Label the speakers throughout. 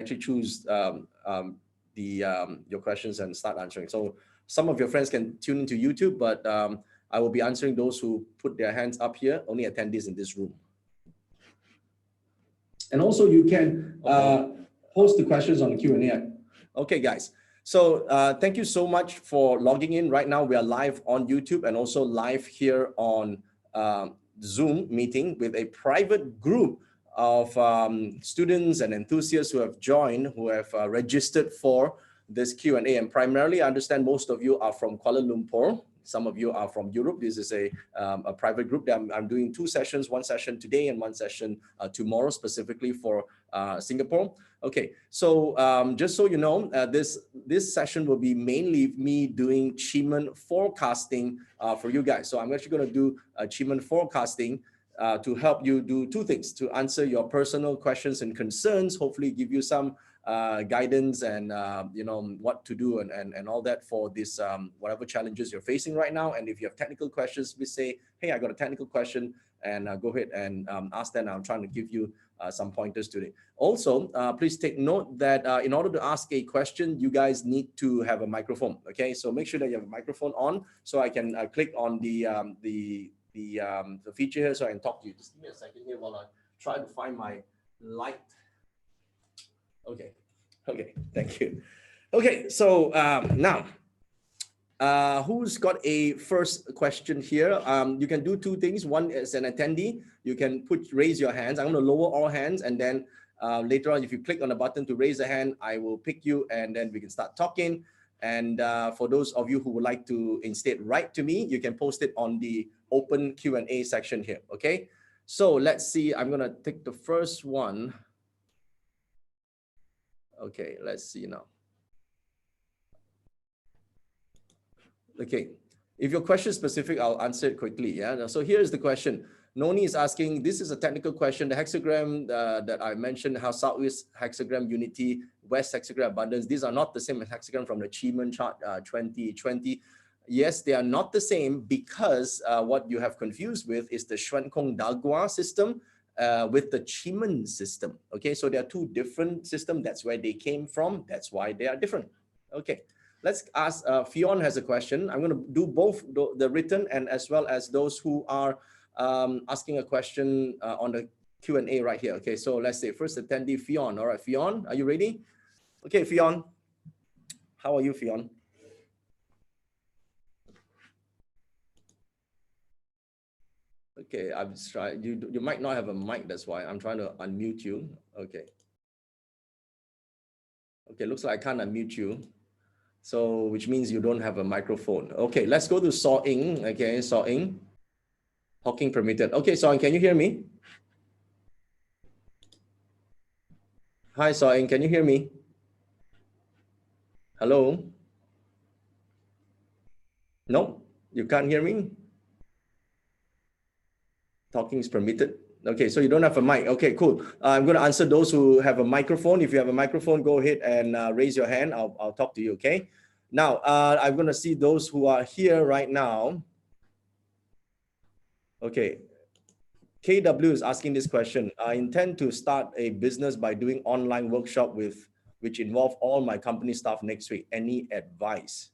Speaker 1: actually choose your questions and start answering. So some of your friends can tune into YouTube, but I will be answering those who put their hands up here, only attendees in this room. And also you can post the questions on the Q&A. Okay, guys. So thank you so much for logging in. Right now we are live on YouTube and also live here on Zoom meeting with a private group of students and enthusiasts who have joined, who have registered for this Q&A. And primarily, I understand most of you are from Kuala Lumpur. Some of you are from Europe. This is a private group that I'm doing 2 sessions, 1 session today and 1 session tomorrow, specifically for Singapore. Okay, so just so you know, this session will be mainly me doing QiMen forecasting for you guys. So I'm actually going to do QiMen forecasting to help you do 2 things: to answer your personal questions and concerns, hopefully give you some guidance and you know what to do and all that for this whatever challenges you're facing right now. And if you have technical questions, please say, hey, I got a technical question, and go ahead and ask them. I'm trying to give you some pointers today. Also, please take note that in order to ask a question, you guys need to have a microphone. Okay, so make sure that you have a microphone on, so I can click on the feature here so I can talk to you. Just give me a second here while I try to find my light. Okay, thank you. Okay, so now, who's got a first question here? You can do 2 things. One is an attendee. You can raise your hands. I'm going to lower all hands, and then later on, if you click on the button to raise a hand, I will pick you, and then we can start talking. And for those of you who would like to instead write to me, you can post it on the open Q&A section here. Okay, so let's see. I'm going to take the first one. Okay, let's see now. Okay, if your question is specific, I'll answer it quickly. Yeah, so here's the question. Noni is asking, this is a technical question. The hexagram that I mentioned, how Southwest hexagram unity, West hexagram abundance, these are not the same as hexagram from the QiMen chart 2020. Yes, they are not the same because what you have confused with is the Xuan Kong Dagua system with the QiMen system. Okay, so there are 2 different systems. That's where they came from. That's why they are different. Okay, let's ask. Fionn has a question. I'm going to do both the written and as well as those who are asking a question on the Q&A right here. Okay, so let's say first attendee Fionn. All right, Fionn, are you ready? Okay, Fionn, how are you, Fionn? Okay, I'm trying. You might not have a mic. That's why I'm trying to unmute you. Okay. Okay, looks like I can't unmute you. So, which means you don't have a microphone. Okay, let's go to Saw Ing. Okay, Saw Ing. Talking permitted. Okay, Saw Ing, can you hear me? Hi, Saw Ing, can you hear me? Hello? No, you can't hear me? Talking is permitted. Okay, so you don't have a mic. Okay, cool. I'm going to answer those who have a microphone. If you have a microphone, go ahead and raise your hand. I'll talk to you, okay? Now, I'm going to see those who are here right now. Okay. KW is asking this question. I intend to start a business by doing online workshop which involve all my company staff next week. Any advice?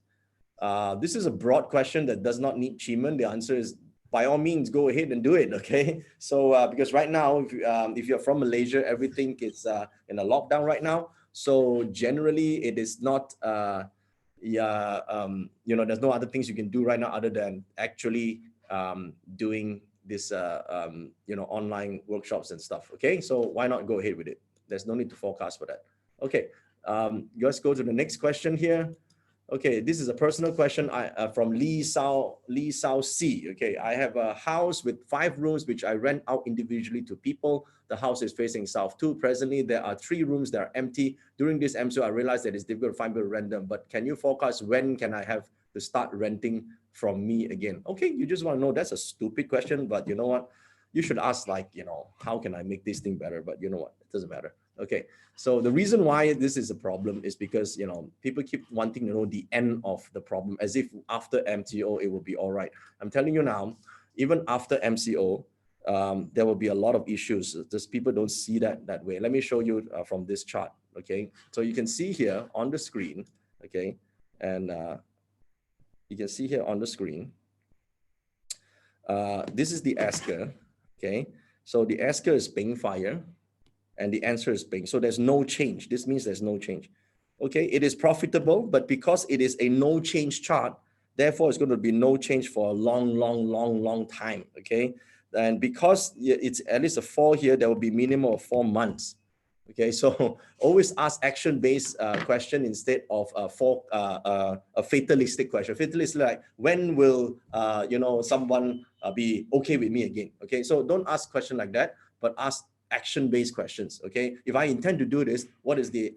Speaker 1: This is a broad question that does not need QiMen. The answer is, by all means, go ahead and do it, okay? So because right now, if you're from Malaysia, everything is in a lockdown right now. So generally, it is not, you know, there's no other things you can do right now other than actually doing this, you know, online workshops and stuff, okay? So why not go ahead with it? There's no need to forecast for that. Okay, let's go to the next question here. Okay, this is a personal question from Lee Sao C. Okay, I have a house with 5 rooms which I rent out individually to people. The house is facing south too. Presently, there are 3 rooms that are empty. During this MCO, I realized that it's difficult to find people to rent them. But can you forecast when can I have to start renting from me again? Okay, you just want to know. That's a stupid question, but you know what? You should ask, like, you know, how can I make this thing better? But you know what? It doesn't matter. Okay, so the reason why this is a problem is because, you know, people keep wanting to know the end of the problem, as if after MCO it will be all right. I'm telling you now, even after MCO, there will be a lot of issues. Just people don't see that way. Let me show you from this chart. Okay, so you can see here on the screen. Okay, and you can see here on the screen. This is the asker. Okay, so the asker is ping fire, and the answer is ping. So there's no change. This means there's no change. Okay, it is profitable, but because it is a no change chart, therefore it's going to be no change for a long time. Okay, and because it's at least a 4 here, there will be minimum of 4 months. Okay, so always ask action-based question instead of a fatalistic question. Fatalistic, like when will someone be okay with me again? Okay, so don't ask question like that, but ask action-based questions. Okay, if I intend to do this, what is the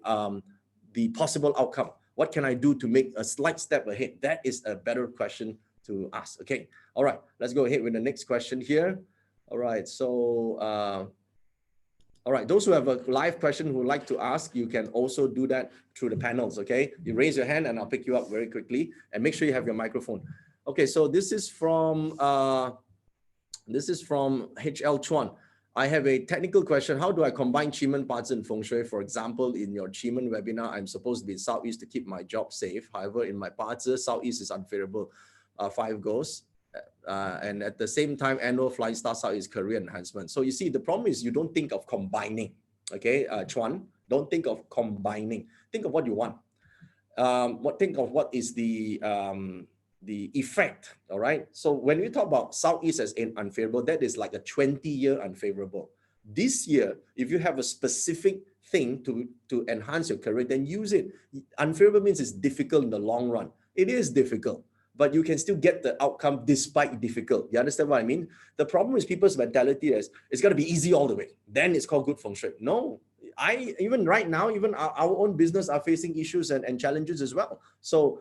Speaker 1: possible outcome? What can I do to make a slight step ahead? That is a better question to ask. Okay, all right, let's go ahead with the next question here. All right, so all right, those who have a live question who would like to ask, you can also do that through the panels. Okay, you raise your hand and I'll pick you up very quickly, and make sure you have your microphone. Okay, so this is from HL Chuan. I have a technical question. How do I combine QiMen parts and feng shui? For example, in your QiMen webinar, I'm supposed to be in Southeast to keep my job safe. However, in my parts, Southeast is unfavorable. 5 goes. And at the same time, annual flying star south is career enhancement. So you see, the problem is you don't think of combining. Okay, Chuan, don't think of combining. Think of what you want. Think of what is the effect. All right. So when we talk about Southeast as in unfavorable, that is like a 20-year unfavorable. This year, if you have a specific thing to enhance your career, then use it. Unfavorable means it's difficult in the long run. It is difficult, but you can still get the outcome despite difficult. You understand what I mean? The problem is people's mentality is it's got to be easy all the way. Then it's called good feng shui. No, even right now, even our own business are facing issues and challenges as well. So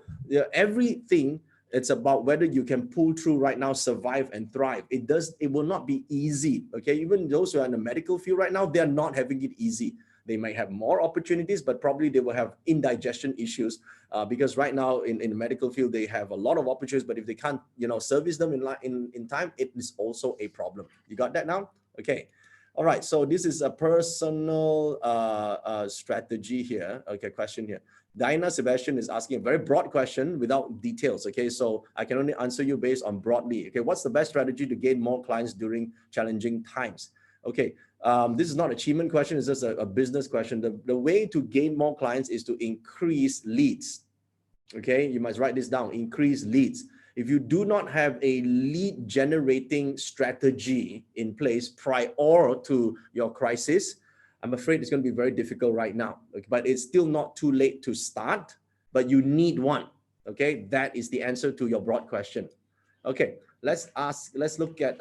Speaker 1: everything, it's about whether you can pull through right now, survive and thrive. It will not be easy. Okay, even those who are in the medical field right now, they're not having it easy. They might have more opportunities, but probably they will have indigestion issues because right now in the medical field, they have a lot of opportunities, but if they can't, service them in time, it is also a problem. You got that now? Okay. All right. So this is a personal strategy here. Okay, question here. Diana Sebastian is asking a very broad question without details. Okay, so I can only answer you based on broadly. Okay, what's the best strategy to gain more clients during challenging times? Okay, this is not a QiMen question, it's just a business question. The way to gain more clients is to increase leads. Okay, you must write this down, increase leads. If you do not have a lead generating strategy in place prior to your crisis, I'm afraid it's going to be very difficult right now. Okay, but it's still not too late to start, but you need one. Okay, that is the answer to your broad question. Okay, let's look at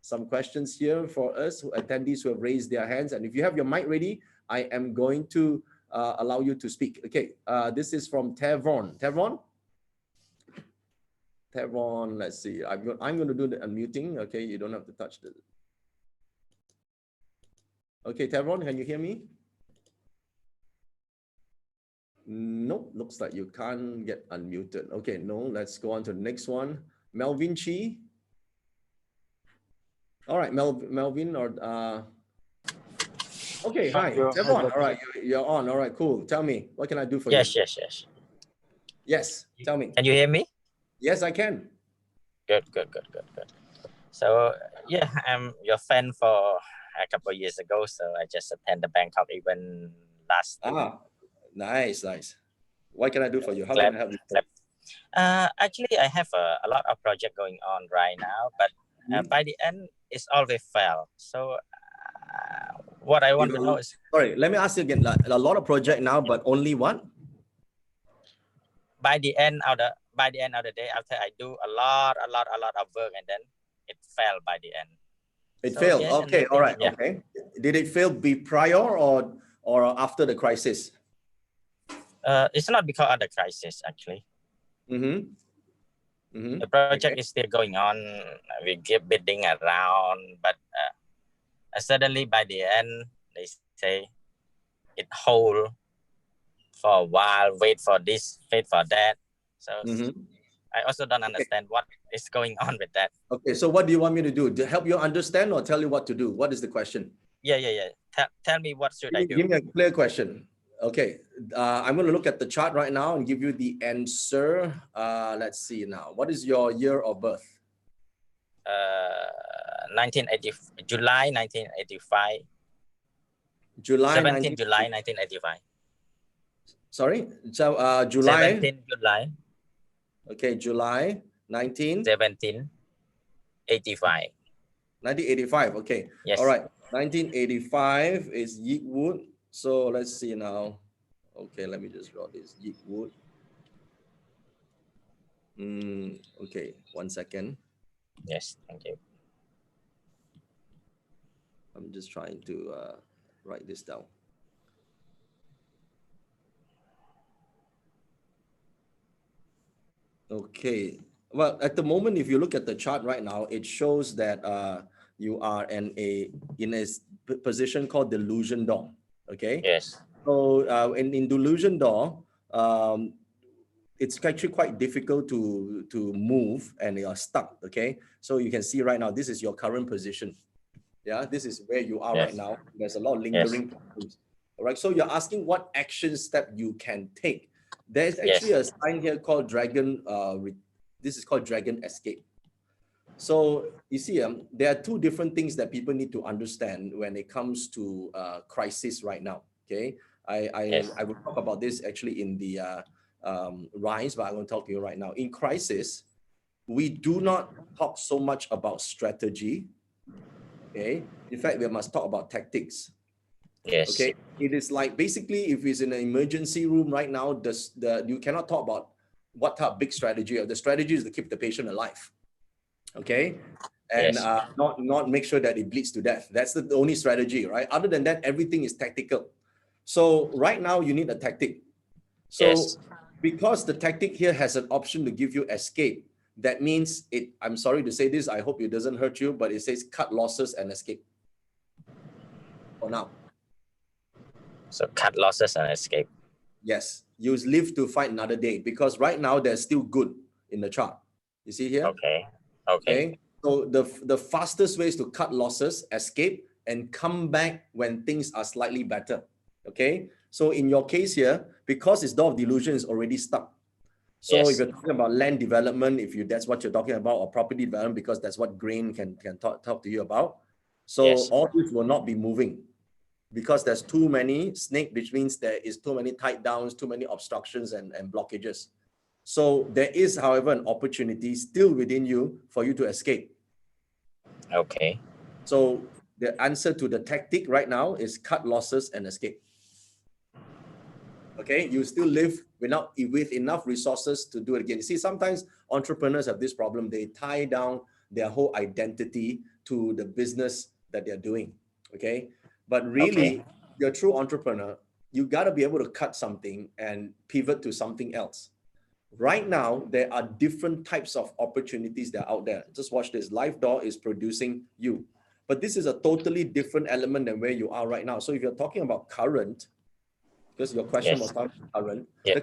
Speaker 1: some questions here for us, attendees who have raised their hands. And if you have your mic ready, I am going to allow you to speak. Okay, this is from Tavon. Tavon, let's see. I'm going to do the unmuting. Okay, you don't have to touch the. Okay, Tavon, can you hear me? Nope, looks like you can't get unmuted. Okay, no, let's go on to the next one. Melvin Chi. All right, Melvin or okay, hi, Tavon. All right, you're on. All right, cool. Tell me, what can I do for you? Yes, tell me.
Speaker 2: Can you hear me?
Speaker 1: Yes, I can.
Speaker 2: Good. So yeah, I'm your fan for a couple of years ago. So I just attended the Bangkok event last week.
Speaker 1: Nice. What can I do for you? How can I help you?
Speaker 2: Actually, I have a lot of project going on right now, but by the end, it's always fail. So what I want to know is.
Speaker 1: Sorry, let me ask you again. A lot of project now, but only what?
Speaker 2: By the end of the day, after I do a lot of work, and then it fell by the end.
Speaker 1: It failed. Okay. All right. Yeah. Okay. Did it fail prior or after the crisis?
Speaker 2: It's not because of the crisis, actually. The project is still going on. We keep bidding around, but suddenly by the end, they say it hold for a while, wait for this, wait for that. So I also don't understand what is going on with that.
Speaker 1: Okay, so what do you want me to do? To help you understand or tell you what to do? What is the question?
Speaker 2: Yeah. Tell me what should I do?
Speaker 1: Give me a clear question. Okay, I'm going to look at the chart right now and give you the answer. Let's see now. What is your year of birth?
Speaker 2: 1980, July 1985.
Speaker 1: July
Speaker 2: 17 July 1985.
Speaker 1: Sorry, so July.
Speaker 2: 17 July.
Speaker 1: Okay, July
Speaker 2: 1785.
Speaker 1: 1985. Okay.
Speaker 2: Yes.
Speaker 1: All right. 1985 is Yeat Wood. So let's see now. Okay, let me just draw this Yeat Wood. Okay, 1 second.
Speaker 2: Yes, thank you.
Speaker 1: I'm just trying to write this down. Okay. Well, at the moment, if you look at the chart right now, it shows that you are in a position called delusion door. Okay.
Speaker 2: Yes.
Speaker 1: So in delusion door, it's actually quite difficult to move and you're stuck. Okay. So you can see right now, this is your current position. Yeah, this is where you are right now. There's a lot of lingering problems. All right. So you're asking what action step you can take. There's actually a sign here called dragon. This is called dragon escape. So you see, there are two different things that people need to understand when it comes to crisis right now. Okay, I will talk about this actually in the rise, but I won't talk to you right now. In crisis, we do not talk so much about strategy. Okay, in fact, we must talk about tactics.
Speaker 2: Yes.
Speaker 1: Okay, it is like basically if it's in an emergency room right now, you cannot talk about what type of big strategy. The strategy is to keep the patient alive. Okay, and not make sure that it bleeds to death. That's the only strategy, right? Other than that, everything is tactical. So right now you need a tactic. So because the tactic here has an option to give you escape, that means it. I'm sorry to say this. I hope it doesn't hurt you, but it says cut losses and escape. For now.
Speaker 2: So cut losses and escape.
Speaker 1: Yes, you live to fight another day because right now there's still good in the chart. You see here? Okay. So the fastest way is to cut losses, escape, and come back when things are slightly better. Okay. So in your case here, because this door of delusion is already stuck. So if you're talking about land development, that's what you're talking about, or property development, because that's what Grain can talk to you about. So all this will not be moving. Because there's too many snake, which means there is too many tight downs, too many obstructions and blockages. So there is, however, an opportunity still within you for you to escape.
Speaker 2: Okay.
Speaker 1: So the answer to the tactic right now is cut losses and escape. Okay, you still live with enough resources to do it again. You see, sometimes entrepreneurs have this problem. They tie down their whole identity to the business that they're doing. Okay. But really, you're a true entrepreneur. You got to be able to cut something and pivot to something else. Right now, there are different types of opportunities that are out there. Just watch this. LiveDoor is producing you. But this is a totally different element than where you are right now. So if you're talking about current, because your question was about current, the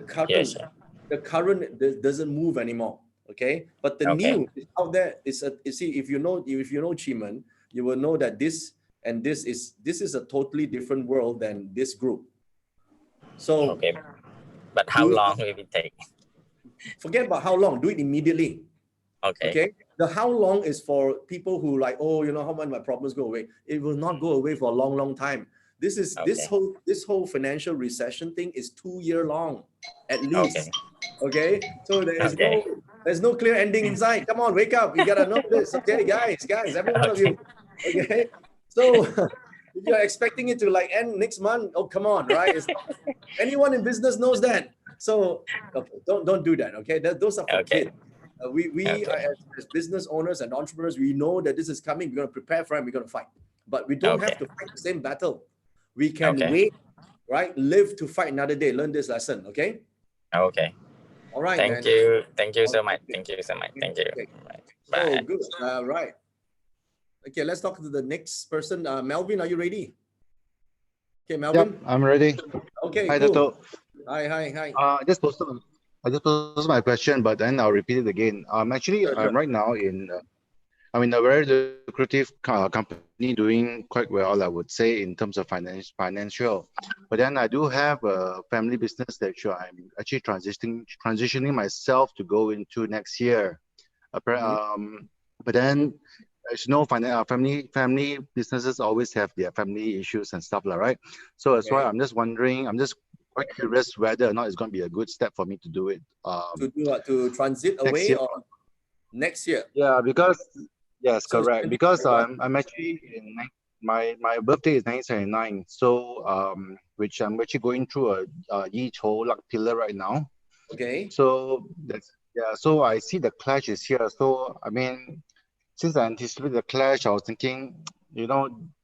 Speaker 1: current doesn't move anymore. Okay. But the new is out there. You see, if you know QiMen, you will know that this is a totally different world than this group. So
Speaker 2: but how long will it take?
Speaker 1: Forget about how long. Do it immediately. Okay. The how long is for people who like, oh, how when my problems go away. It will not go away for a long time. This whole financial recession thing is 2 year long at least. Okay. So there's no clear ending inside. Come on, wake up. You gotta know this. Okay, guys, every one of you. Okay. So if you're expecting it to like end next month, oh come on, right? Anyone in business knows that. So don't do that. Okay, those are for kids. As business owners and entrepreneurs, we know that this is coming. We're gonna prepare for it. We're gonna fight, but we don't have to fight the same battle. We can wait, right? Live to fight another day. Learn this lesson. Okay.
Speaker 2: Okay.
Speaker 1: All right.
Speaker 2: Thank you. Thank you so much. Thank you so much. Thank you.
Speaker 1: Okay.
Speaker 2: Bye.
Speaker 1: So good. Right. Okay, let's talk to the next person. Melvin, are you ready? Okay, Melvin.
Speaker 3: Yep, I'm ready.
Speaker 1: Okay,
Speaker 3: hi,
Speaker 1: cool.
Speaker 3: Dato.
Speaker 1: Hi.
Speaker 3: I just posted my question, but then I'll repeat it again. Actually,
Speaker 1: Sure.
Speaker 3: right now in I mean, a very lucrative company doing quite well, I would say, in terms of financial. But then I do have a family business that I'm actually transitioning myself to go into next year. But then, as you know, family businesses always have their family issues and stuff like right. So that's why I'm just wondering. I'm just quite curious whether or not it's going to be a good step for me to do it.
Speaker 1: To transit away or next year?
Speaker 3: Yeah, because yes,
Speaker 1: So
Speaker 3: correct. Because I'm actually in my birthday is 1979. So which I'm actually going through a Yi Chou luck pillar right now.
Speaker 1: Okay.
Speaker 3: So that's so I see the clash is here. So I mean, since I anticipate the clash, I was thinking,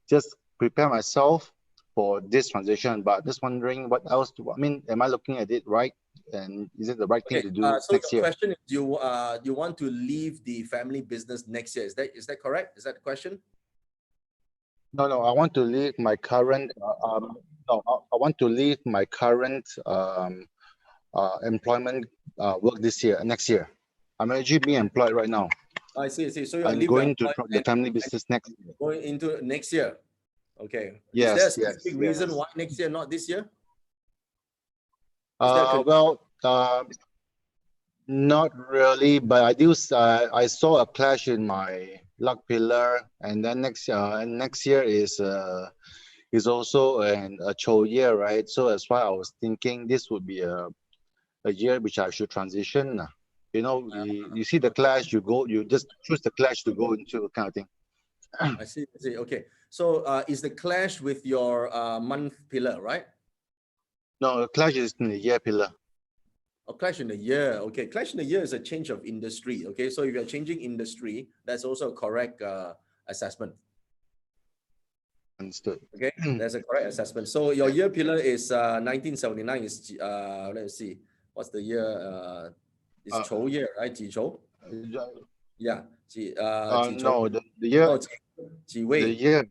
Speaker 3: just prepare myself for this transition. But just wondering what else I mean, am I looking at it right? And is it the right thing to do
Speaker 1: so
Speaker 3: next
Speaker 1: the
Speaker 3: year?
Speaker 1: question is, you want to leave the family business next year? Is that correct? Is that the question?
Speaker 3: No, I want to leave my current. I want to leave my current employment work next year. I'm actually being employed right now.
Speaker 1: I see. So you're
Speaker 3: I'm going to the family business next year.
Speaker 1: Going into next year. Okay.
Speaker 3: Yes,
Speaker 1: is there a specific reason why next year, not this year?
Speaker 3: Not really, but I saw a clash in my luck pillar, and then next year is also a Chou year, right? So that's why I was thinking this would be a year which I should transition. You see the clash, you just choose the clash to go into kind of thing.
Speaker 1: I see. Okay. So is the clash with your month pillar, right?
Speaker 3: No, the clash is in the year pillar.
Speaker 1: Oh, clash in the year. Okay. Clash in the year is a change of industry. Okay. So if you're changing industry, that's also a correct assessment.
Speaker 3: Understood.
Speaker 1: Okay. That's a correct assessment. So your year pillar is 1979 is, let's see, what's the year? It's Chou year, right? Ji Chou? Yeah.
Speaker 3: No, the year.
Speaker 1: Oh, Ji Wei.
Speaker 3: The year.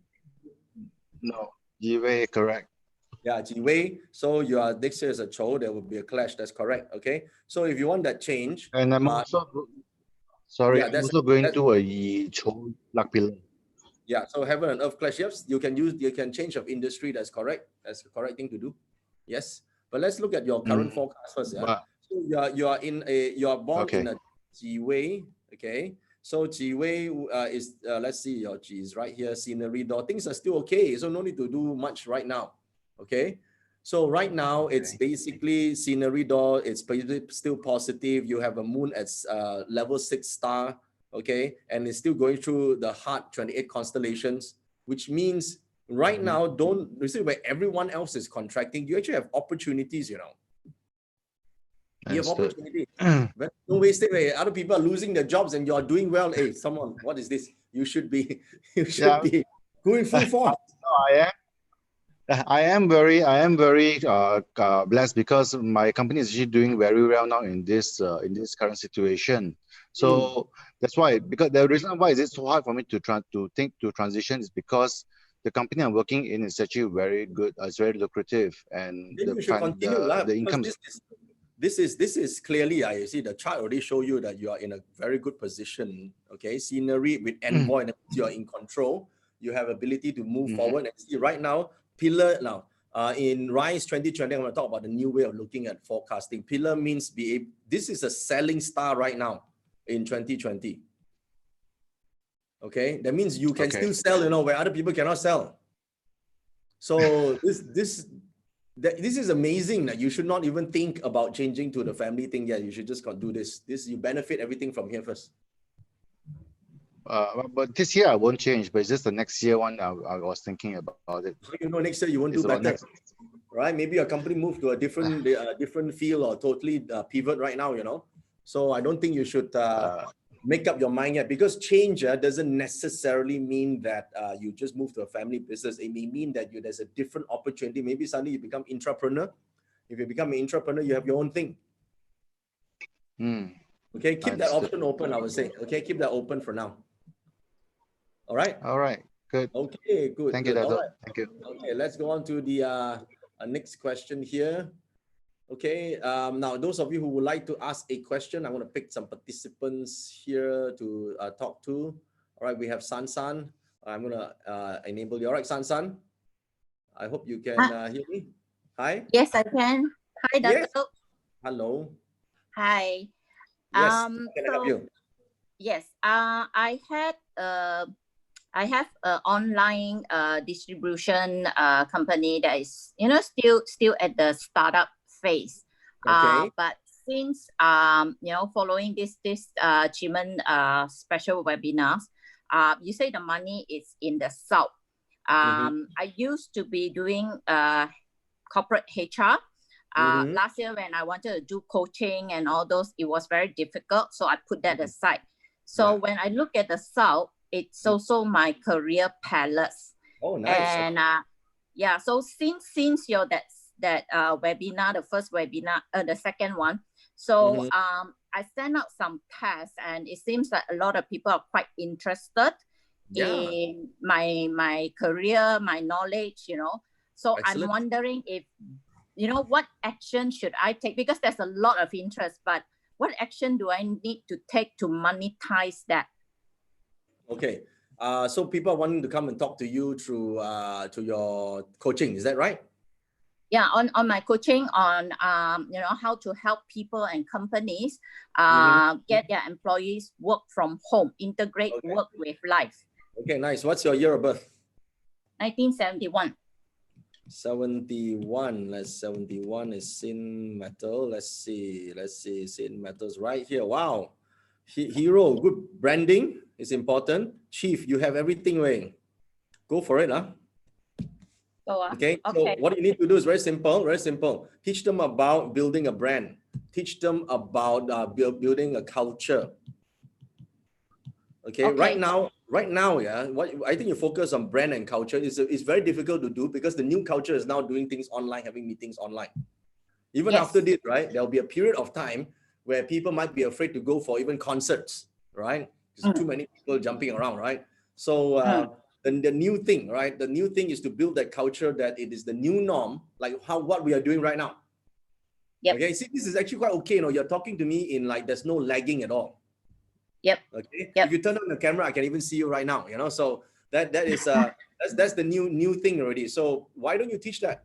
Speaker 3: No, Ji Wei, correct.
Speaker 1: Yeah, Ji Wei. So you are next year is a Chou, there will be a clash. That's correct. Okay. So if you want that change,
Speaker 3: and I'm also sorry, I'm also going to a Chou luck pillar.
Speaker 1: Yeah, so heaven and earth clash. Yes, you can change of industry. That's correct. That's the correct thing to do. Yes, but let's look at your current forecast first. Yeah, so you are born in a Ji Wei. Okay, so Ji Wei is let's see, your Ji is right here. Scenery door. Things are still okay, so no need to do much right now. Okay, so right now it's basically scenery door. It's still positive. You have a moon at level 6 star. Okay, and it's still going through the hard 28 constellations, which means right now, don't you see where everyone else is contracting, you actually have opportunities, You have opportunities. But don't waste it. Other people are losing their jobs and you're doing well. Hey, someone, what is this? You should be going full force.
Speaker 3: I am very blessed because my company is actually doing very well now in this current situation. So that's why, because the reason why is it so hard for me to transition is because the company I'm working in is actually very good. It's very lucrative, and the income.
Speaker 1: This is clearly, I see the chart already show you that you are in a very good position. Okay, scenery with envoy, you are in control. You have ability to move forward. And see right now, pillar now. In Rise 2020, I'm going to talk about the new way of looking at forecasting. Pillar means this is a selling star right now in 2020. Okay, that means you can still sell, where other people cannot sell. So this is amazing that you should not even think about changing to the family thing yet. You should just do this. You benefit everything from here first.
Speaker 3: But this year I won't change, but it's just the next year one I was thinking about it.
Speaker 1: Next year you won't do better, right? Maybe your company move to a different field or totally pivot right now, So I don't think you should make up your mind yet, because change doesn't necessarily mean that you just move to a family business. It may mean that there's a different opportunity. Maybe suddenly you become entrepreneur. If you become an entrepreneur, you have your own thing. Okay, keep that option open, I would say. Okay, keep that open for now. All right.
Speaker 3: All right. Good.
Speaker 1: Okay. Good.
Speaker 3: Thank you, Dato'. Thank you.
Speaker 1: Okay, let's go on to the next question here. Okay. Now, those of you who would like to ask a question, I want to pick some participants here to talk to. All right, we have San San. I'm gonna enable you. All right, San San. I hope you can hear me. Hi.
Speaker 4: Yes, I can. Hi,
Speaker 1: Yes.
Speaker 4: Dato.
Speaker 1: Hello.
Speaker 4: Hi.
Speaker 1: Yes. Can I help you?
Speaker 4: Yes. I have a online distribution company that is still at the startup phase.
Speaker 1: Okay.
Speaker 4: But since following this QiMen special webinars, you say the money is in the south. I used to be doing corporate HR. Last year when I wanted to do coaching and all those, it was very difficult. So I put that aside. So when I look at the south, it's also my career palace.
Speaker 1: Oh, nice.
Speaker 4: And yeah, so since your that webinar, the first webinar, the second one, so I sent out some tests, and it seems that a lot of people are quite interested in my career, my knowledge, So
Speaker 1: Excellent.
Speaker 4: I'm wondering if, what action should I take? Because there's a lot of interest, but what action do I need to take to monetize that?
Speaker 1: Okay. So people are wanting to come and talk to you through to your coaching. Is that right?
Speaker 4: Yeah, on my coaching on how to help people and companies get their employees work from home, integrate work with life.
Speaker 1: Okay, nice. What's your year of birth?
Speaker 4: 1971.
Speaker 1: 71. 71 is sin metal. Let's see. Sin metals right here. Wow. Hero, good branding is important. Chief, you have everything, Wayne. Go for it, huh? Okay. So what you need to do is very simple, very simple. Teach them about building a brand. Teach them about building a culture. Okay. Right now, yeah, what I think you focus on brand and culture is very difficult to do because the new culture is now doing things online, having meetings online. Even after this, right, there'll be a period of time where people might be afraid to go for even concerts, right? There's too many people jumping around, right? So the new thing, right? The new thing is to build that culture that it is the new norm, like what we are doing right now.
Speaker 4: Yep.
Speaker 1: Okay, see, this is actually quite okay. You're talking to me in like there's no lagging at all.
Speaker 4: Yep.
Speaker 1: Okay. Yep. If you turn on the camera, I can even see you right now. So that is that's the new thing already. So why don't you teach that?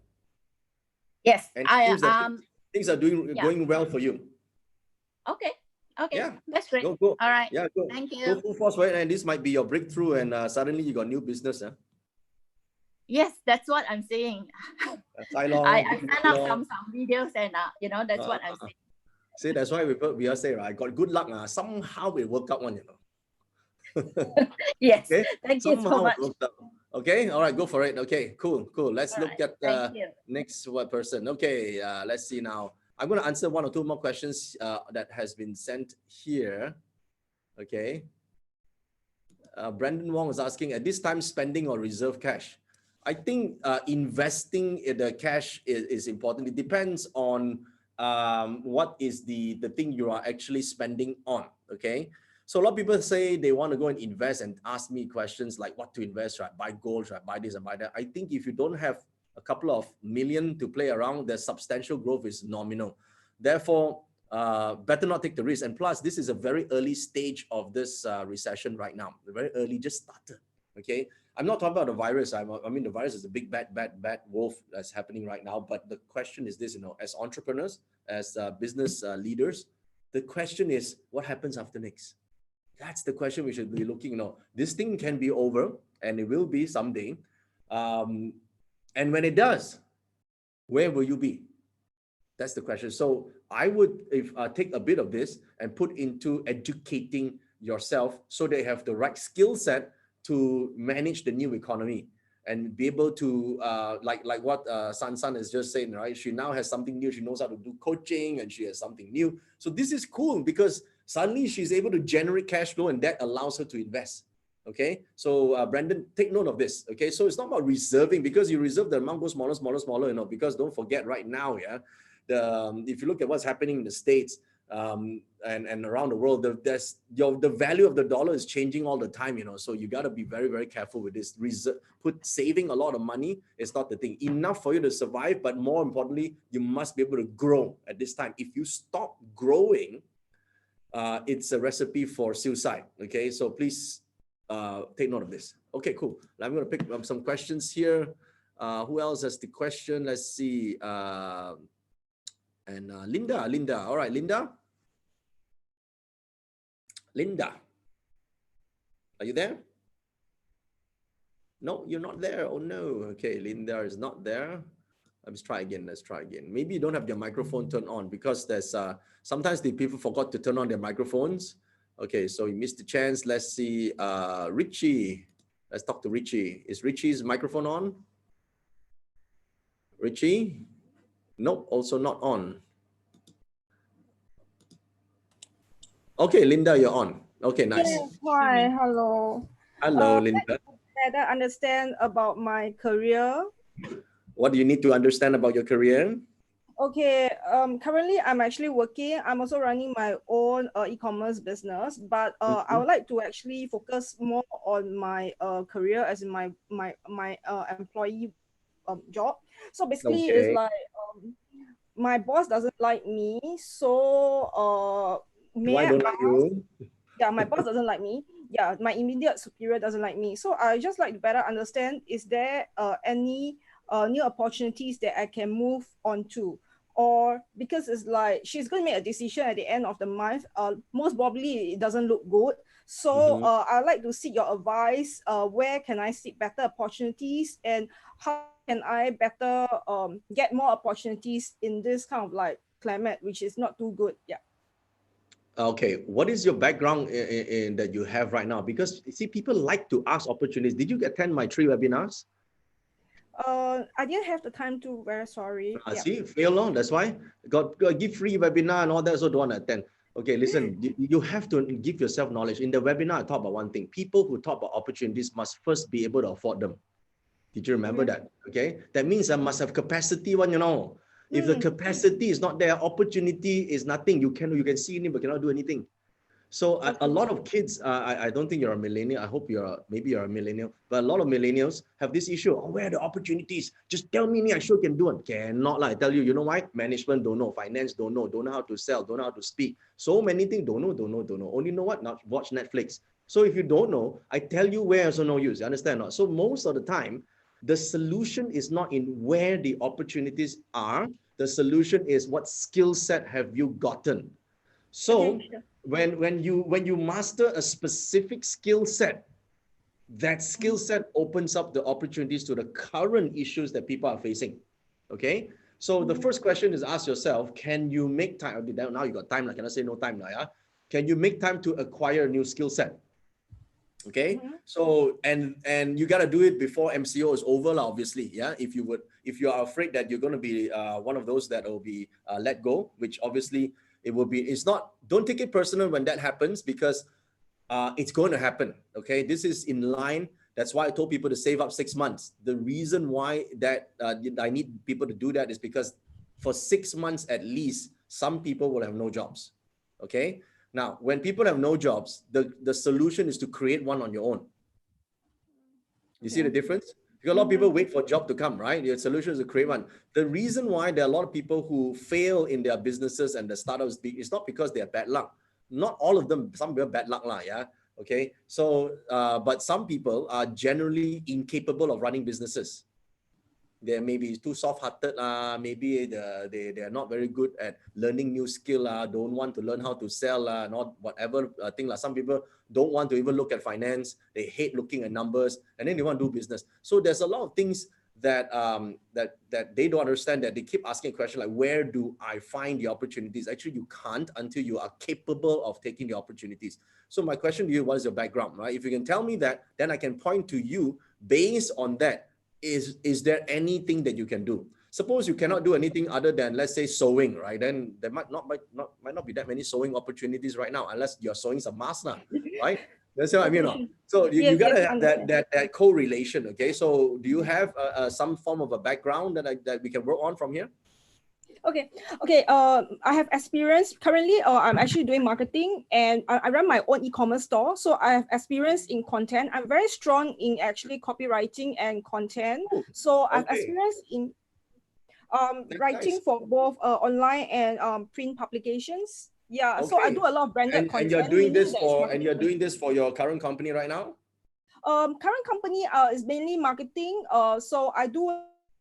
Speaker 4: Yes,
Speaker 1: and things are going well for you.
Speaker 4: Okay. Okay.
Speaker 1: Yeah.
Speaker 4: That's great.
Speaker 1: Go.
Speaker 4: All right.
Speaker 1: Yeah. Go.
Speaker 4: Thank you.
Speaker 1: Go full force, right? And this might be your breakthrough, and suddenly you got new business.
Speaker 4: Yes, that's what I'm saying. I send out some videos, and that's what I'm saying.
Speaker 1: See, that's why we are saying, right? Got good luck. Somehow it worked out one,
Speaker 4: Yes.
Speaker 1: Okay?
Speaker 4: Thank you so much.
Speaker 1: Okay. All right. Go for it. Okay. Cool. Let's look at the next person. Okay. Let's see now. I'm going to answer one or two more questions that has been sent here. Okay. Brandon Wong was asking, at this time, spending or reserve cash? I think investing in the cash is important. It depends on what is the thing you are actually spending on. Okay. So a lot of people say they want to go and invest and ask me questions like what to invest, right? Buy gold, right? Buy this and buy that. I think if you don't have a couple of million to play around, the substantial growth is nominal. Therefore, better not take the risk. And plus, this is a very early stage of this recession right now. Very early, just started. Okay. I'm not talking about the virus. I mean, the virus is a big bad wolf that's happening right now. But the question is this, as entrepreneurs, as business leaders, the question is what happens after next? That's the question we should be looking. This thing can be over, and it will be someday. And when it does, where will you be? That's the question. So I would take a bit of this and put into educating yourself so they have the right skill set to manage the new economy and be able to like what San is just saying, right? She now has something new. She knows how to do coaching, and she has something new. So this is cool because suddenly she's able to generate cash flow, and that allows her to invest. Okay, so Brandon, take note of this. Okay, so it's not about reserving, because you reserve, the amount goes smaller, because don't forget right now, if you look at what's happening in the States and around the world, the value of the dollar is changing all the time, so you got to be very, very careful with this. Saving a lot of money is not the thing. Enough for you to survive, but more importantly, you must be able to grow at this time. If you stop growing, it's a recipe for suicide. Okay, so please take note of this. Okay, cool. I'm going to pick up some questions here. Who else has the question? Let's see. Linda. All right, Linda. Linda, are you there? No, you're not there. Oh no. Okay, Linda is not there. Let's try again. Maybe you don't have your microphone turned on, because there's sometimes the people forgot to turn on their microphones. Okay, so you missed the chance. Let's see. Richie. Let's talk to Richie. Is Richie's microphone on? Richie? Nope, also not on. Okay, Linda, you're on. Okay, nice.
Speaker 5: Yes, hi, hello.
Speaker 1: Hello, Linda.
Speaker 5: Better understand about my career.
Speaker 1: What do you need to understand about your career?
Speaker 5: Okay, currently I'm actually working. I'm also running my own e-commerce business, but I would like to actually focus more on my career, as in my employee job. So basically, it's like my boss doesn't like me, so
Speaker 1: why don't like you?
Speaker 5: Yeah, my boss doesn't like me. Yeah, my immediate superior doesn't like me. So I just like to better understand, is there any new opportunities that I can move on to? Or because it's like she's going to make a decision at the end of the month, most probably it doesn't look good. So I'd like to seek your advice. Where can I seek better opportunities, and how can I better get more opportunities in this kind of like climate, which is not too good? Yeah.
Speaker 1: Okay, what is your background in that you have right now? Because you see, people like to ask opportunities. Did you attend my 3 webinars?
Speaker 5: I didn't have the time to. Very sorry.
Speaker 1: Yeah. See, fail on. That's why got give free webinar and all that. So don't want to attend. Okay, listen. You have to give yourself knowledge. In the webinar, I talk about one thing. People who talk about opportunities must first be able to afford them. Did you remember that? Okay, that means I must have capacity. One, you know. If the capacity is not there, opportunity is nothing. You can see it, but cannot do anything. So a lot of kids, I don't think you're a millennial. I hope maybe you're a millennial, but a lot of millennials have this issue. Oh, where are the opportunities? Just tell me, I sure can do it. Cannot, I tell you, you know why? Management don't know, finance don't know how to sell, don't know how to speak. So many things, don't know. Only know what? Not watch Netflix. So if you don't know, I tell you where, so no use. You understand or not? So most of the time, the solution is not in where the opportunities are. The solution is what skill set have you gotten. So when you master a specific skill set, that skill set opens up the opportunities to the current issues that people are facing. Okay. So the first question is, ask yourself, can you make time? Now you got time, I cannot say no time now. Yeah. Can you make time to acquire a new skill set? Okay, so and you got to do it before MCO is over, obviously. Yeah, if you are afraid that you're going to be one of those that will be let go, which obviously it will be. It's not. Don't take it personal when that happens, because it's going to happen. Okay, this is in line. That's why I told people to save up 6 months. The reason why that I need people to do that is because for 6 months at least, some people will have no jobs. Okay. Now, when people have no jobs, the solution is to create one on your own. You see the difference? Because a lot of people wait for a job to come, right? The solution is to create one. The reason why there are a lot of people who fail in their businesses and the startups is not because they have bad luck. Not all of them, some people have bad luck, yeah? Okay, so, but some people are generally incapable of running businesses. They may be too soft-hearted, maybe they are not very good at learning new skill, don't want to learn how to sell, not whatever thing. Some people don't want to even look at finance. They hate looking at numbers, and then they want to do business. So there's a lot of things that that they don't understand, that they keep asking a question like, where do I find the opportunities? Actually, you can't until you are capable of taking the opportunities. So my question to you, what is your background, right? If you can tell me that, then I can point to you based on that. Is there anything that you can do? Suppose you cannot do anything other than, let's say, sewing, right? Then there might not be that many sewing opportunities right now, unless you're sewing some masks, right? That's what I mean. So you gotta have that correlation. Okay. So do you have some form of a background that we can work on from here?
Speaker 5: Okay. I have experience. Currently, I'm actually doing marketing, and I run my own e-commerce store. So I have experience in content. I'm very strong in actually copywriting and content. So I've experience in writing for both online and print publications. Yeah. So I do a lot of branded content.
Speaker 1: And you're doing this for your current company right now?
Speaker 5: Current company is mainly marketing. So I do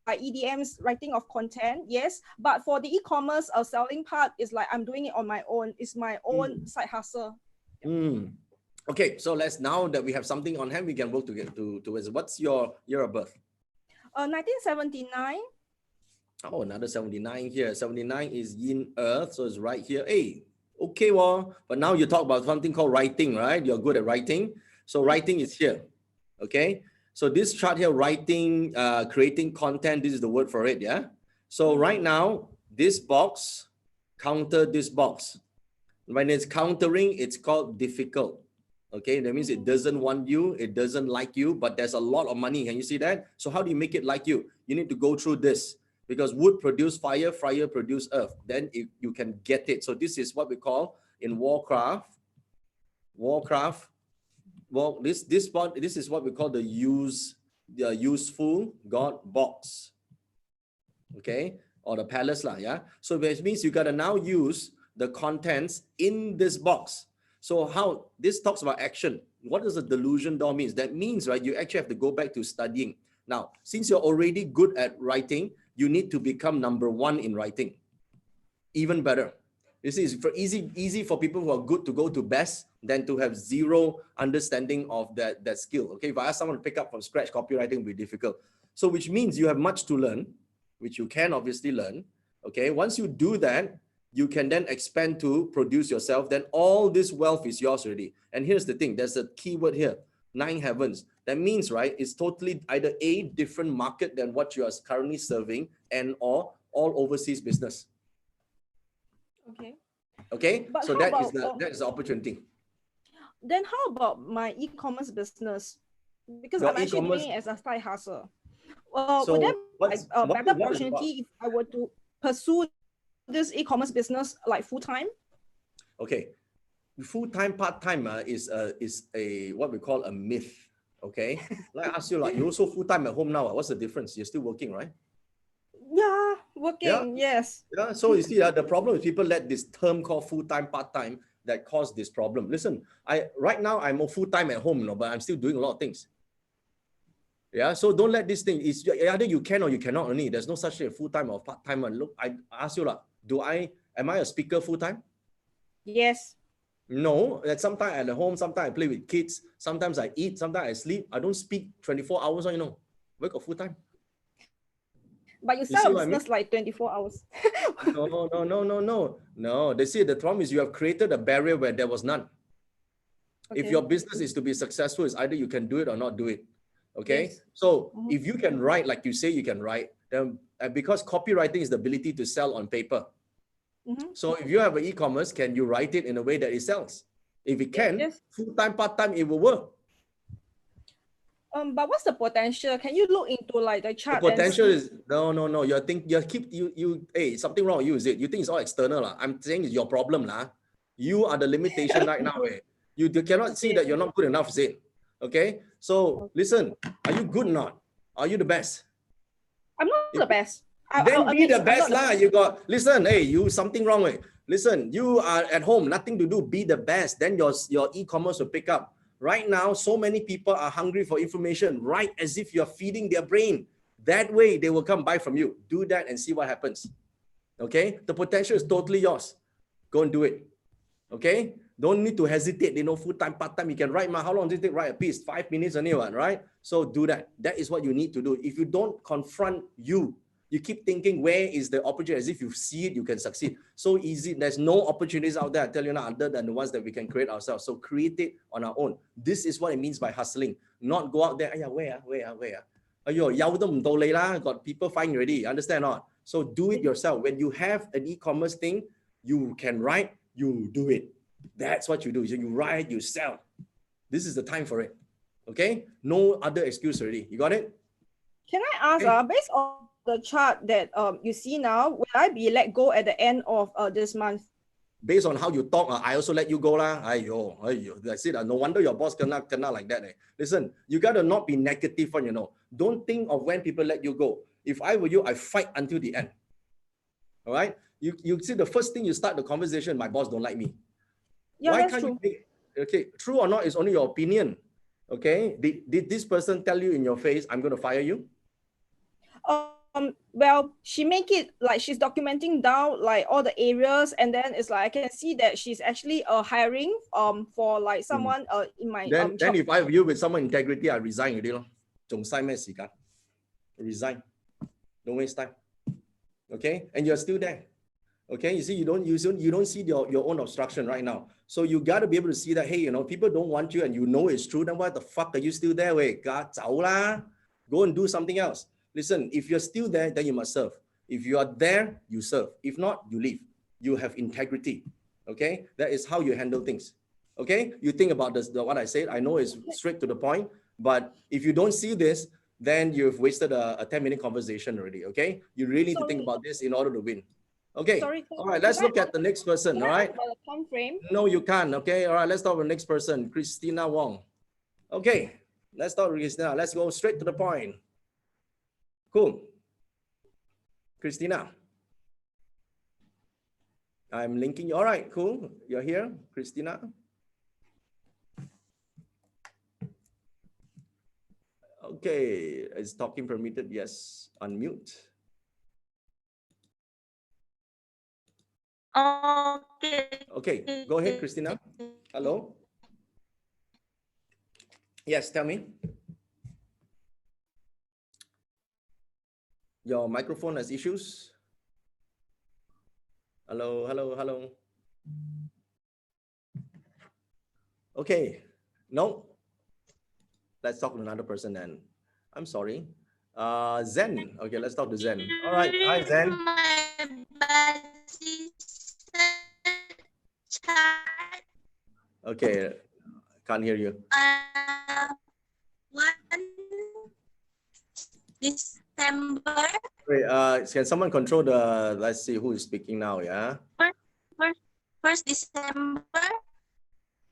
Speaker 5: EDM's writing of content, yes. But for the e-commerce selling part, is like I'm doing it on my own. It's my own side hustle.
Speaker 1: Okay, so let's, now that we have something on hand, we can work together towards. What's your year of birth?
Speaker 5: 1979.
Speaker 1: Oh, another 79 here. 79 is yin earth, so it's right here. Hey, okay, well, but now you talk about something called writing, right? You're good at writing. So writing is here, okay? So this chart here, writing, creating content, this is the word for it, yeah? So right now, this box, counter this box. When it's countering, it's called difficult. Okay, that means it doesn't want you, it doesn't like you, but there's a lot of money. Can you see that? So how do you make it like you? You need to go through this, because wood produce fire, fire produce earth. Then you can get it. So this is what we call in Warcraft. Well, this is what we call the useful God box. Okay, or the palace lah, yeah. So which means you gotta now use the contents in this box. So how this talks about action. What does a delusion door means? That means, right, you actually have to go back to studying. Now, since you're already good at writing, you need to become #1 in writing. Even better. You see, it's easy for people who are good to go to best than to have zero understanding of that skill. Okay, if I ask someone to pick up from scratch, copywriting will be difficult. So which means you have much to learn, which you can obviously learn. Okay, once you do that, you can then expand to produce yourself. Then all this wealth is yours already. And here's the thing, there's a keyword here, 9 heavens. That means, right, it's totally either a different market than what you are currently serving and or all overseas business. Okay,
Speaker 5: But
Speaker 1: so that is the opportunity.
Speaker 5: Then how about my e-commerce business? Because I'm actually doing it as a side hustle.
Speaker 1: So
Speaker 5: would there be a better opportunity if I were to pursue this e-commerce business like full-time?
Speaker 1: Okay, full-time, part-time is a what we call a myth. Okay, like I ask you, like, you also full-time at home now. What's the difference? You're still working, right?
Speaker 5: Yeah, working, yes.
Speaker 1: Yeah, so you see, the problem is people let this term called full-time, part-time that cause this problem. Listen, right now I'm a full-time at home, but I'm still doing a lot of things. Yeah, so don't let this thing, it's either you can or you cannot only. There's no such thing as full-time or part-time. Look, I ask you, am I a speaker full-time?
Speaker 5: Yes.
Speaker 1: No, that sometimes at home, sometimes I play with kids, sometimes I eat, sometimes I sleep. I don't speak 24 hours, you know. Work of full-time.
Speaker 5: But you sell a business like 24 hours.
Speaker 1: No. They say the problem is you have created a barrier where there was none. Okay. If your business is to be successful, it's either you can do it or not do it. Okay. Yes. So if you can write, like you say you can write, then because copywriting is the ability to sell on paper. So if you have an e-commerce, can you write it in a way that it sells? If it can, full-time, part-time, it will work.
Speaker 5: But what's the potential? Can you look into like the chart?
Speaker 1: The potential is no. Hey, something wrong with you, is it? You think it's all external. I'm saying it's your problem. You are the limitation right now. You cannot see that you're not good enough, is it? Okay. So listen, are you good or not? Are you the best?
Speaker 5: I'm not the best.
Speaker 1: Then be the best lah. You got, listen, hey, you something wrong with. Listen, you are at home, nothing to do, be the best. Then your e-commerce will pick up. Right now, so many people are hungry for information, right? As if you're feeding their brain. That way, they will come buy from you. Do that and see what happens. Okay? The potential is totally yours. Go and do it. Okay? Don't need to hesitate. Full-time, part-time. You can write, how long does it take to write a piece? 5 minutes only, right? So do that. That is what you need to do. If you don't confront you keep thinking, where is the opportunity? As if you see it, you can succeed. So easy. There's no opportunities out there, I tell you now, other than the ones that we can create ourselves. So create it on our own. This is what it means by hustling. Not go out there, where? Got people finding already. Understand or not? So do it yourself. When you have an e-commerce thing, you can write, you do it. That's what you do. So you write, you sell. This is the time for it. Okay? No other excuse already. You got it?
Speaker 5: Can I ask, based on the chart that you see now, will I be let go at the end of this month?
Speaker 1: Based on how you talk, I also let you go lah. That's it. No wonder your boss cannot like that. Listen, you gotta not be negative one, Don't think of when people let you go. If I were you, I fight until the end. All right? You see, the first thing you start the conversation, my boss don't like me.
Speaker 5: Yeah,
Speaker 1: Why
Speaker 5: that's
Speaker 1: can't
Speaker 5: true.
Speaker 1: Okay, true or not is only your opinion. Okay. Did this person tell you in your face, I'm going to fire you?
Speaker 5: Well, she make it like she's documenting down like all the areas, and then it's like I can see that she's actually hiring for like someone in my
Speaker 1: then
Speaker 5: job.
Speaker 1: if I have you with someone integrity, I resign already lo. 仲嘥咩時間? Resign. Don't waste time. Okay, and you're still there. Okay, you see, you don't see your own obstruction right now. So you got to be able to see that, hey, you know, people don't want you and you know it's true, then why the fuck are you still there? Wait, go and do something else. Listen, if you're still there, then you must serve. If you are there, you serve. If not, you leave. You have integrity. Okay, that is how you handle things. Okay, you think about this, what I said. I know it's straight to the point, but if you don't see this, then you've wasted a 10-minute conversation already. Okay, you really need to think about this in order to win. Okay.
Speaker 5: Sorry,
Speaker 1: all right, let's look at the next person. All right.
Speaker 5: About the time frame.
Speaker 1: No, you can't. Okay. All right, let's talk about the next person, Christina Wong. Okay, let's start with Christina. Let's go straight to the point. Cool. Christina. I'm linking you. All right, cool. You're here, Christina. Okay, is talking permitted? Yes. Unmute.
Speaker 6: Okay.
Speaker 1: Okay, go ahead, Christina. Hello. Yes, tell me. Your microphone has issues. Hello, hello, hello. Okay, no. Let's talk to another person then. I'm sorry. Zen. Okay, let's talk to Zen. All right. Hi, Zen. Okay, can't hear you.
Speaker 6: 1 December.
Speaker 1: Wait, can someone control the, let's see who is speaking now, yeah?
Speaker 6: First December.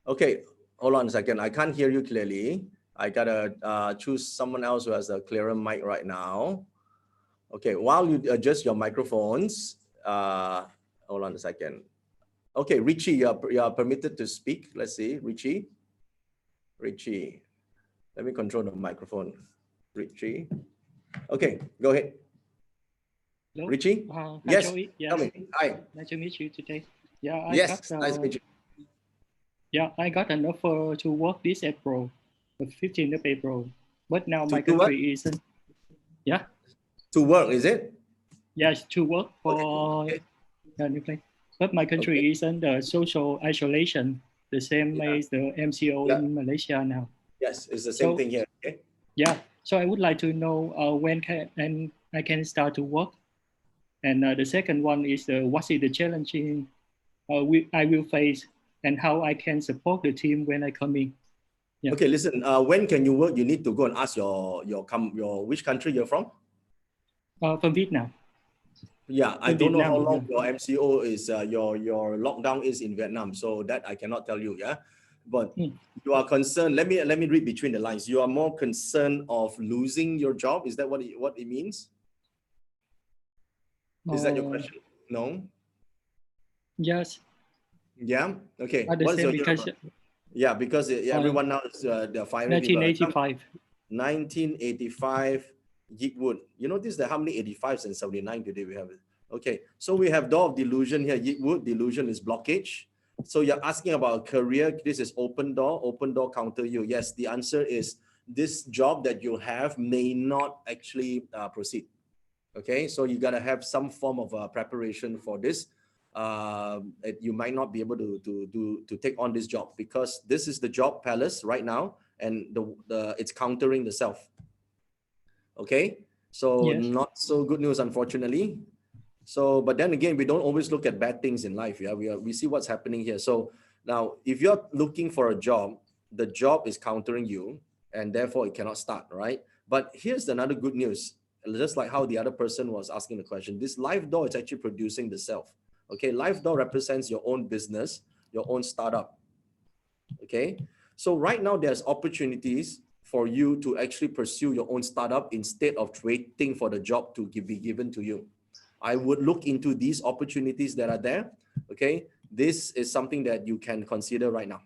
Speaker 1: Okay, hold on a second. I can't hear you clearly. I gotta choose someone else who has a clearer mic right now. Okay, while you adjust your microphones, hold on a second. Okay, Richie, you are permitted to speak. Let's see, Richie. Richie, let me control the microphone. Richie. Okay, go ahead.
Speaker 7: Hello.
Speaker 1: Richie?
Speaker 7: Hi,
Speaker 1: Yes,
Speaker 7: Joey. Yes.
Speaker 1: tell me. Hi.
Speaker 7: Nice to meet you today. Yeah,
Speaker 1: Nice to meet you.
Speaker 7: Yeah, I got an offer to work this April, the 15th of April. But now my
Speaker 1: do what?
Speaker 7: country isn't. Yeah.
Speaker 1: To work, is it?
Speaker 7: Yes, to work for the new place. But my country is under social isolation, the same as the MCO in Malaysia now.
Speaker 1: Yes, it's the same thing here. Okay.
Speaker 7: Yeah, so I would like to know when I can start to work. And the second one is what is the challenging I will face and how I can support the team when I come in. Yeah.
Speaker 1: Okay, listen, when can you work? You need to go and ask your which country you're from?
Speaker 7: From Vietnam.
Speaker 1: Yeah, I don't know how long your MCO is, your lockdown is in Vietnam, so that I cannot tell you. Yeah, but you are concerned. Let me read between the lines. You are more concerned of losing your job. Is that what it means? Is that your question? No.
Speaker 7: Yes.
Speaker 1: Yeah. Okay. What's your year? Yeah, because everyone now is they're firing
Speaker 7: 1985.
Speaker 1: 1985. Yeatwood. You notice that how many 85s and 79 today we have? Okay, so we have door of delusion here. Yeatwood, delusion is blockage. So you're asking about a career. This is open door counter you. Yes, the answer is this job that you have may not actually proceed. Okay, so you gotta have some form of preparation for this. You might not be able to take on this job because this is the job palace right now, and it's countering the self. Okay, so not so good news, unfortunately. So, but then again, we don't always look at bad things in life. Yeah, we see what's happening here. So now, if you're looking for a job, the job is countering you, and therefore it cannot start, right? But here's another good news. Just like how the other person was asking the question, this live door is actually producing the self. Okay, live door represents your own business, your own startup. Okay, so right now there's opportunities for you to actually pursue your own startup instead of waiting for the job to be given to you. I would look into these opportunities that are there. Okay, this is something that you can consider right now.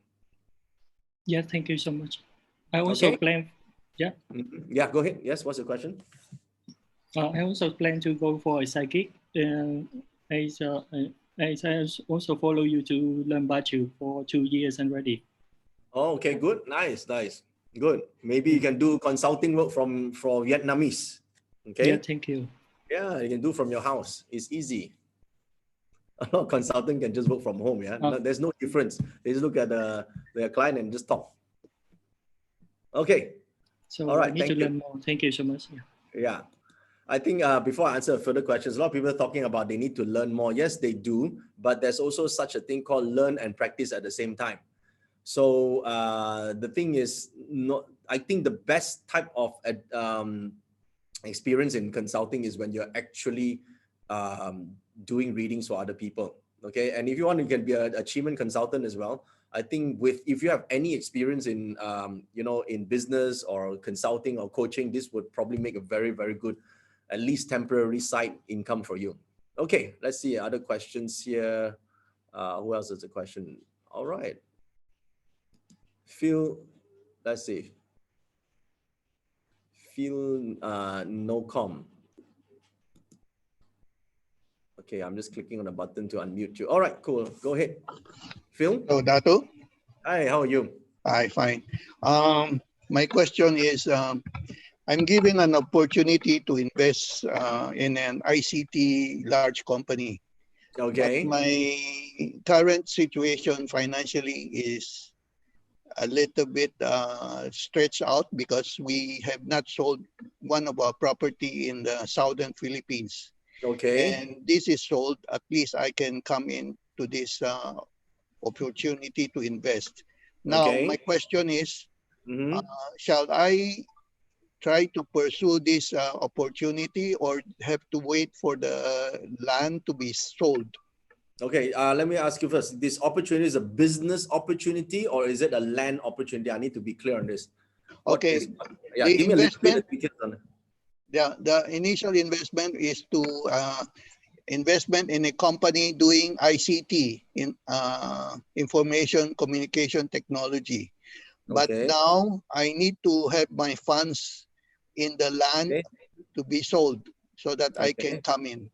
Speaker 7: Yeah, thank you so much. I also
Speaker 1: Okay.
Speaker 7: plan, yeah.
Speaker 1: Yeah, go ahead. Yes, what's the question?
Speaker 7: I also plan to go for a psychic. As, uh, as I also follow you to learn about you for 2 years already.
Speaker 1: Oh, okay, good. Nice, nice. Good. Maybe you can do consulting work from for Vietnamese. Okay.
Speaker 7: Yeah, thank you.
Speaker 1: Yeah, you can do from your house. It's easy. A lot of consultant can just work from home. Yeah, there's no difference. They just look at their client and just talk. Okay.
Speaker 7: So
Speaker 1: All right.
Speaker 7: I need
Speaker 1: Thank
Speaker 7: to
Speaker 1: you.
Speaker 7: learn more. Thank you so much. Yeah.
Speaker 1: Yeah. I think before I answer further questions, a lot of people are talking about they need to learn more. Yes, they do, but there's also such a thing called learn and practice at the same time. So the thing is, I think the best type of experience in consulting is when you're actually doing readings for other people. Okay, and if you want, you can be an achievement consultant as well. I think if you have any experience in in business or consulting or coaching, this would probably make a very, very good, at least temporary side income for you. Okay, let's see other questions here. Who else has a question? All right. Let's see. No com. Okay, I'm just clicking on a button to unmute you. All right, cool. Go ahead. Phil?
Speaker 8: Hello, Dato.
Speaker 1: Hi, how are you?
Speaker 8: Hi, fine. My question is, I'm given an opportunity to invest in an ICT large company.
Speaker 1: Okay.
Speaker 8: But my current situation financially is a little bit stretched out because we have not sold one of our property in the southern Philippines.
Speaker 1: Okay.
Speaker 8: And this is sold, at least I can come in to this opportunity to invest. Now,
Speaker 1: Okay.
Speaker 8: my question is, shall I try to pursue this opportunity or have to wait for the land to be sold?
Speaker 1: Okay, let me ask you first. This opportunity is a business opportunity or is it a land opportunity? I need to be clear on this.
Speaker 8: Okay.
Speaker 1: Give me a little bit of details on it.
Speaker 8: The initial investment is to investment in a company doing ICT, in information communication technology. But now I need to have my funds in the land to be sold so that I can come in.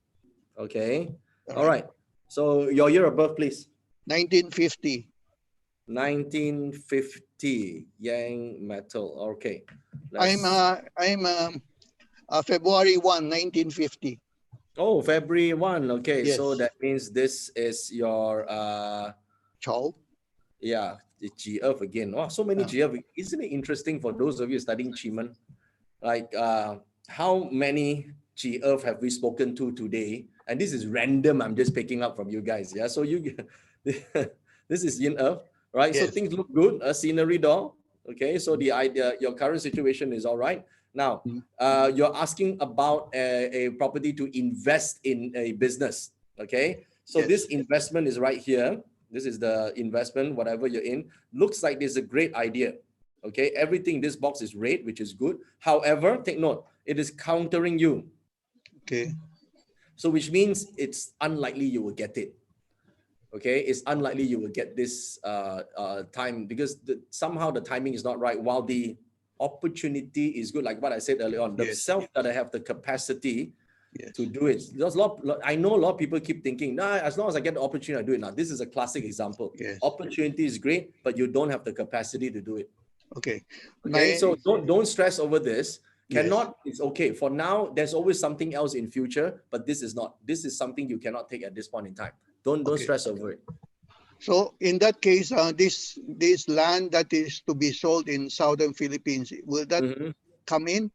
Speaker 1: Okay. All right. So your year of birth, please.
Speaker 8: 1950.
Speaker 1: 1950. Yang Metal. Okay.
Speaker 8: I'm February 1, 1950.
Speaker 1: Oh, February 1. Okay.
Speaker 8: Yes.
Speaker 1: So that means this is your
Speaker 8: Chow.
Speaker 1: Yeah, the GF again. Wow, so many GF. Isn't it interesting for those of you studying QiMen? Like how many GF have we spoken to today? And this is random. I'm just picking up from you guys. Yeah. So this is Yin Earth, right?
Speaker 8: Yes.
Speaker 1: So things look good. A scenery door. Okay. So the idea, your current situation is all right. Now, you're asking about a property to invest in a business. Okay. So this investment is right here. This is the investment, whatever you're in. Looks like this is a great idea. Okay, everything in this box is red, which is good. However, take note, it is countering you.
Speaker 8: Okay.
Speaker 1: So which means it's unlikely you will get it. Okay, it's unlikely you will get this time because somehow the timing is not right. While the opportunity is good, like what I said earlier on, the self that I have the capacity to do it. There's I know a lot of people keep thinking, nah, as long as I get the opportunity, I do it now. This is a classic example. Opportunity is great, but you don't have the capacity to do it.
Speaker 8: Okay.
Speaker 1: So don't stress over this. It's okay. For now, there's always something else in future, but this is not. This is something you cannot take at this point in time. Don't stress over it.
Speaker 8: So in that case, this land that is to be sold in southern Philippines, will that come in?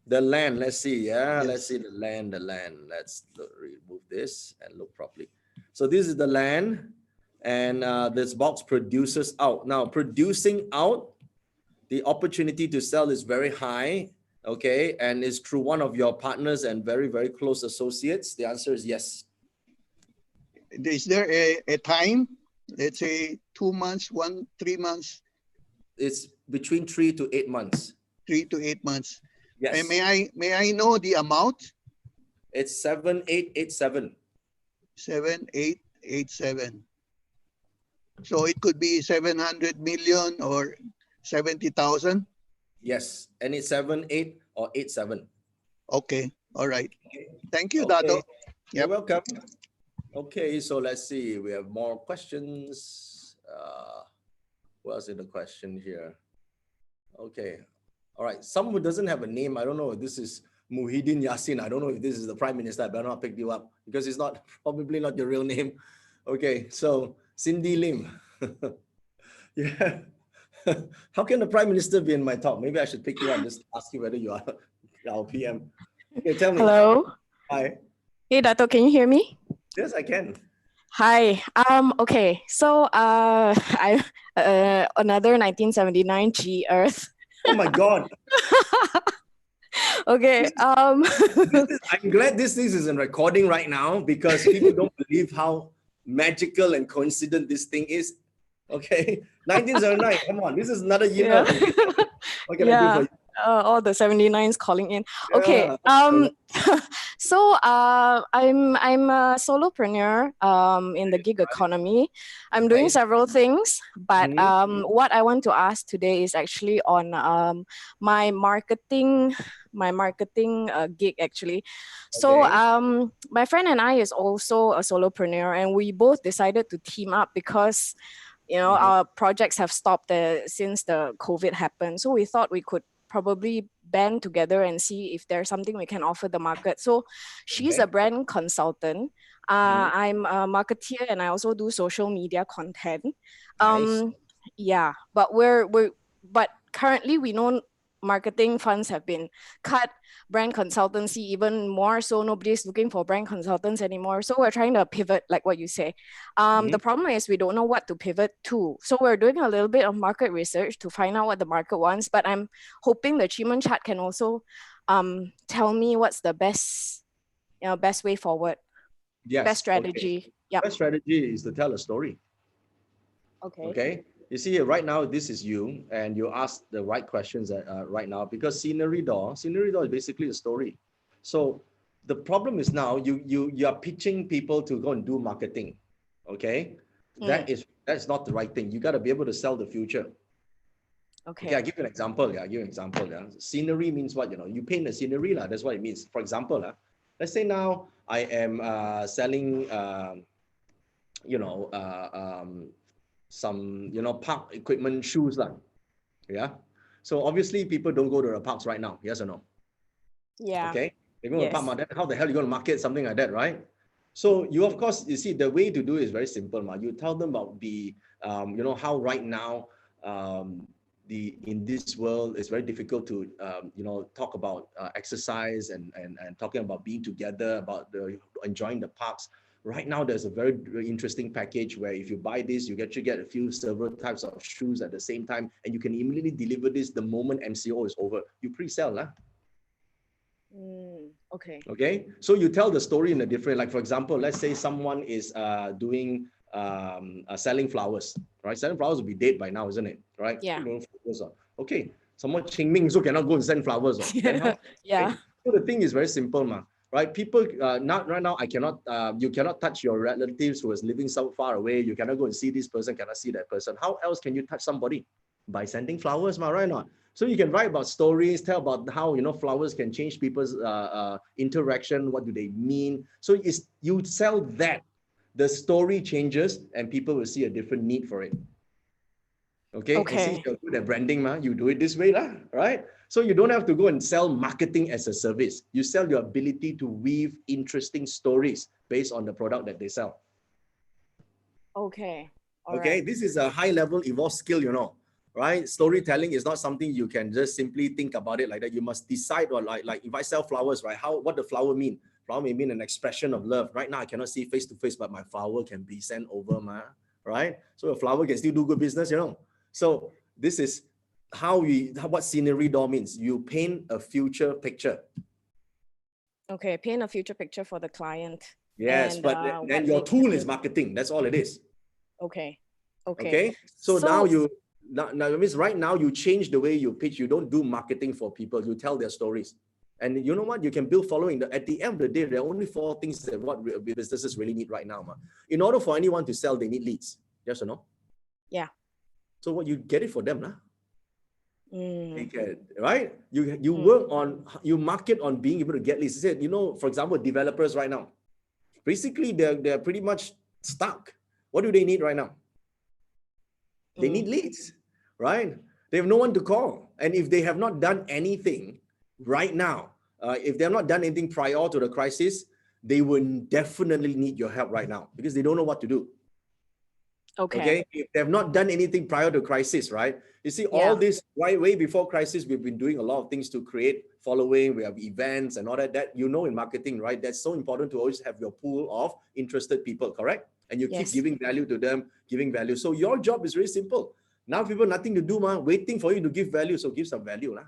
Speaker 1: The land, let's see. Let's see the land. Let's remove this and look properly. So this is the land, and this box produces out. Now, producing out, the opportunity to sell is very high, okay, and is through one of your partners and very, very close associates. The answer is yes.
Speaker 8: Is there a time? Let's say 2 months, 3 months?
Speaker 1: It's between 3 to 8 months.
Speaker 8: 3 to 8 months.
Speaker 1: Yes.
Speaker 8: And may I know the amount?
Speaker 1: It's 7887.
Speaker 8: 7887. So it could be 700 million or 70,000?
Speaker 1: Yes, and it's 7-8 or 8-7.
Speaker 8: Okay, all right. Thank you,
Speaker 1: Okay.
Speaker 8: Dato.
Speaker 1: You're
Speaker 8: Yep.
Speaker 1: welcome. Okay, so let's see. We have more questions. What else is the question here? Okay. All right. Someone who doesn't have a name, I don't know if this is Muhyiddin Yassin. I don't know if this is the Prime Minister. I better not pick you up because it's not probably not your real name. Okay, so Cindy Lim. Yeah. How can the Prime Minister be in my talk? Maybe I should pick you up, just ask you whether you are our PM. Okay, tell me.
Speaker 9: Hello.
Speaker 1: Hi.
Speaker 9: Hey, Dato, can you hear me?
Speaker 1: Yes, I can.
Speaker 9: Hi. Okay. So, I another 1979 G Earth.
Speaker 1: Oh my God.
Speaker 9: Okay.
Speaker 1: I'm glad this is in recording right now because people don't believe how magical and coincident this thing is. Okay, 1979. Come on, this is another year.
Speaker 9: Yeah.
Speaker 1: What can I do for you?
Speaker 9: All the 79s calling in.
Speaker 1: Yeah.
Speaker 9: Okay. So I'm a solopreneur in the gig economy. I'm doing
Speaker 1: Right.
Speaker 9: several things, but what I want to ask today is actually on my marketing gig actually. So my friend and I is also a solopreneur, and we both decided to team up because our projects have stopped since the COVID happened. So we thought we could probably band together and see if there's something we can offer the market. So she's a brand consultant. I'm a marketeer, and I also do social media content.
Speaker 1: Nice.
Speaker 9: Yeah, but but currently we know marketing funds have been cut, brand consultancy even more so. Nobody's looking for brand consultants anymore. So we're trying to pivot, like what you say. The problem is we don't know what to pivot to. So we're doing a little bit of market research to find out what the market wants, but I'm hoping the QiMen chat can also tell me what's the best way forward.
Speaker 1: Yes.
Speaker 9: Best strategy.
Speaker 1: Okay.
Speaker 9: Yeah.
Speaker 1: Best strategy is to tell a story.
Speaker 9: Okay.
Speaker 1: Okay. You see, right now, this is you, and you ask the right questions right now because scenery door is basically a story. So the problem is now you are pitching people to go and do marketing. Okay. That's not the right thing. You got to be able to sell the future. Okay, I'll give you an example. Yeah. Scenery means what? You paint the scenery. That's what it means. For example, let's say now I am selling some park equipment shoes. Yeah. So obviously people don't go to the parks right now. Yes or no?
Speaker 9: Yeah.
Speaker 1: Okay. They go to the park, then how the hell are you going to market something like that, right? So of course, you see, the way to do it is very simple. You tell them about the how right now in this world it's very difficult to talk about exercise and talking about being together, about enjoying the parks. Right now there's a very, very interesting package where if you buy this, you actually get several types of shoes at the same time, and you can immediately deliver this the moment MCO is over. You pre-sell.
Speaker 9: Okay.
Speaker 1: Okay, so you tell the story in a different, like for example, let's say someone is doing selling flowers, right? Selling flowers will be dead by now, isn't it? Right?
Speaker 9: Yeah.
Speaker 1: Okay, someone QiMen so cannot go and send flowers.
Speaker 9: Yeah.
Speaker 1: Okay. So the thing is very simple, right? People not right now. You cannot touch your relatives who is living so far away. You cannot go and see this person, cannot see that person. How else can you touch somebody? By sending flowers, right? Not. So you can write about stories, tell about how flowers can change people's interaction. What do they mean? So you sell that, the story changes, and people will see a different need for it. Okay. And since you're good at branding, you do it this way, right? So you don't have to go and sell marketing as a service. You sell your ability to weave interesting stories based on the product that they sell.
Speaker 9: Okay.
Speaker 1: Okay. This is a high-level evolved skill, right? Storytelling is not something you can just simply think about it like that. You must decide, or like if I sell flowers, right? What the flower mean? Flower may mean an expression of love. Right now, I cannot see face to face, but my flower can be sent over, right? So a flower can still do good business, So this is what scenery door means. You paint a future picture.
Speaker 9: Okay, paint a future picture for the client.
Speaker 1: Yes, but then your tool is marketing. That's all it is.
Speaker 9: Okay.
Speaker 1: So now it means right now you change the way you pitch. You don't do marketing for people. You tell their stories. And you know what? You can build following. At the end of the day, there are only 4 things that what businesses really need right now. In order for anyone to sell, they need leads. Yes or no?
Speaker 9: Yeah.
Speaker 1: So what you get it for them, Take care, right? You work on, you market on being able to get leads. He said, you know, for example, developers right now, basically they're pretty much stuck. What do they need right now? They need leads, right? They have no one to call. And if they have not done anything right now, if they have not done anything prior to the crisis, they will definitely need your help right now because they don't know what to do. Okay. If they have not done anything prior to crisis, right? You see, all this way before crisis, we've been doing a lot of things to create following. We have events and all that. That you know in marketing, right? That's so important to always have your pool of interested people, correct? And you keep giving value to them, giving value. So your job is very simple. Now people nothing to do, waiting for you to give value. So give some value, lah.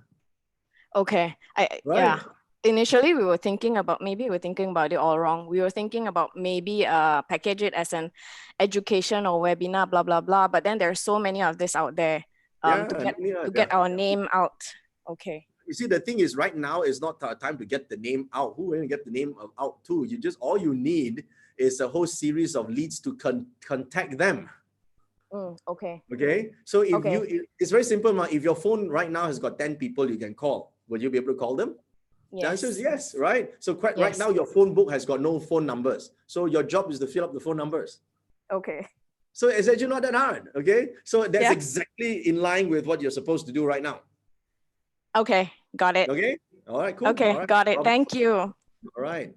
Speaker 9: Okay. Yeah. Initially, we were thinking about, maybe we're thinking about it all wrong. We were thinking about maybe package it as an education or webinar, blah, blah, blah. But then there's so many of this out there to get our name out. Okay.
Speaker 1: You see, the thing is right now is not time to get the name out. Who will get the name out too? You just, all you need is a whole series of leads to contact them.
Speaker 9: Okay.
Speaker 1: Okay. So if it's very simple. If your phone right now has got 10 people you can call, will you be able to call them? The answer is yes, right? So right now your phone book has got no phone numbers. So your job is to fill up the phone numbers.
Speaker 9: Okay.
Speaker 1: So it's actually not that hard, okay? So that's exactly in line with what you're supposed to do right now.
Speaker 9: Okay, got it.
Speaker 1: Okay, all right, cool.
Speaker 9: Okay,
Speaker 1: right.
Speaker 9: got it. Thank you.
Speaker 1: All right.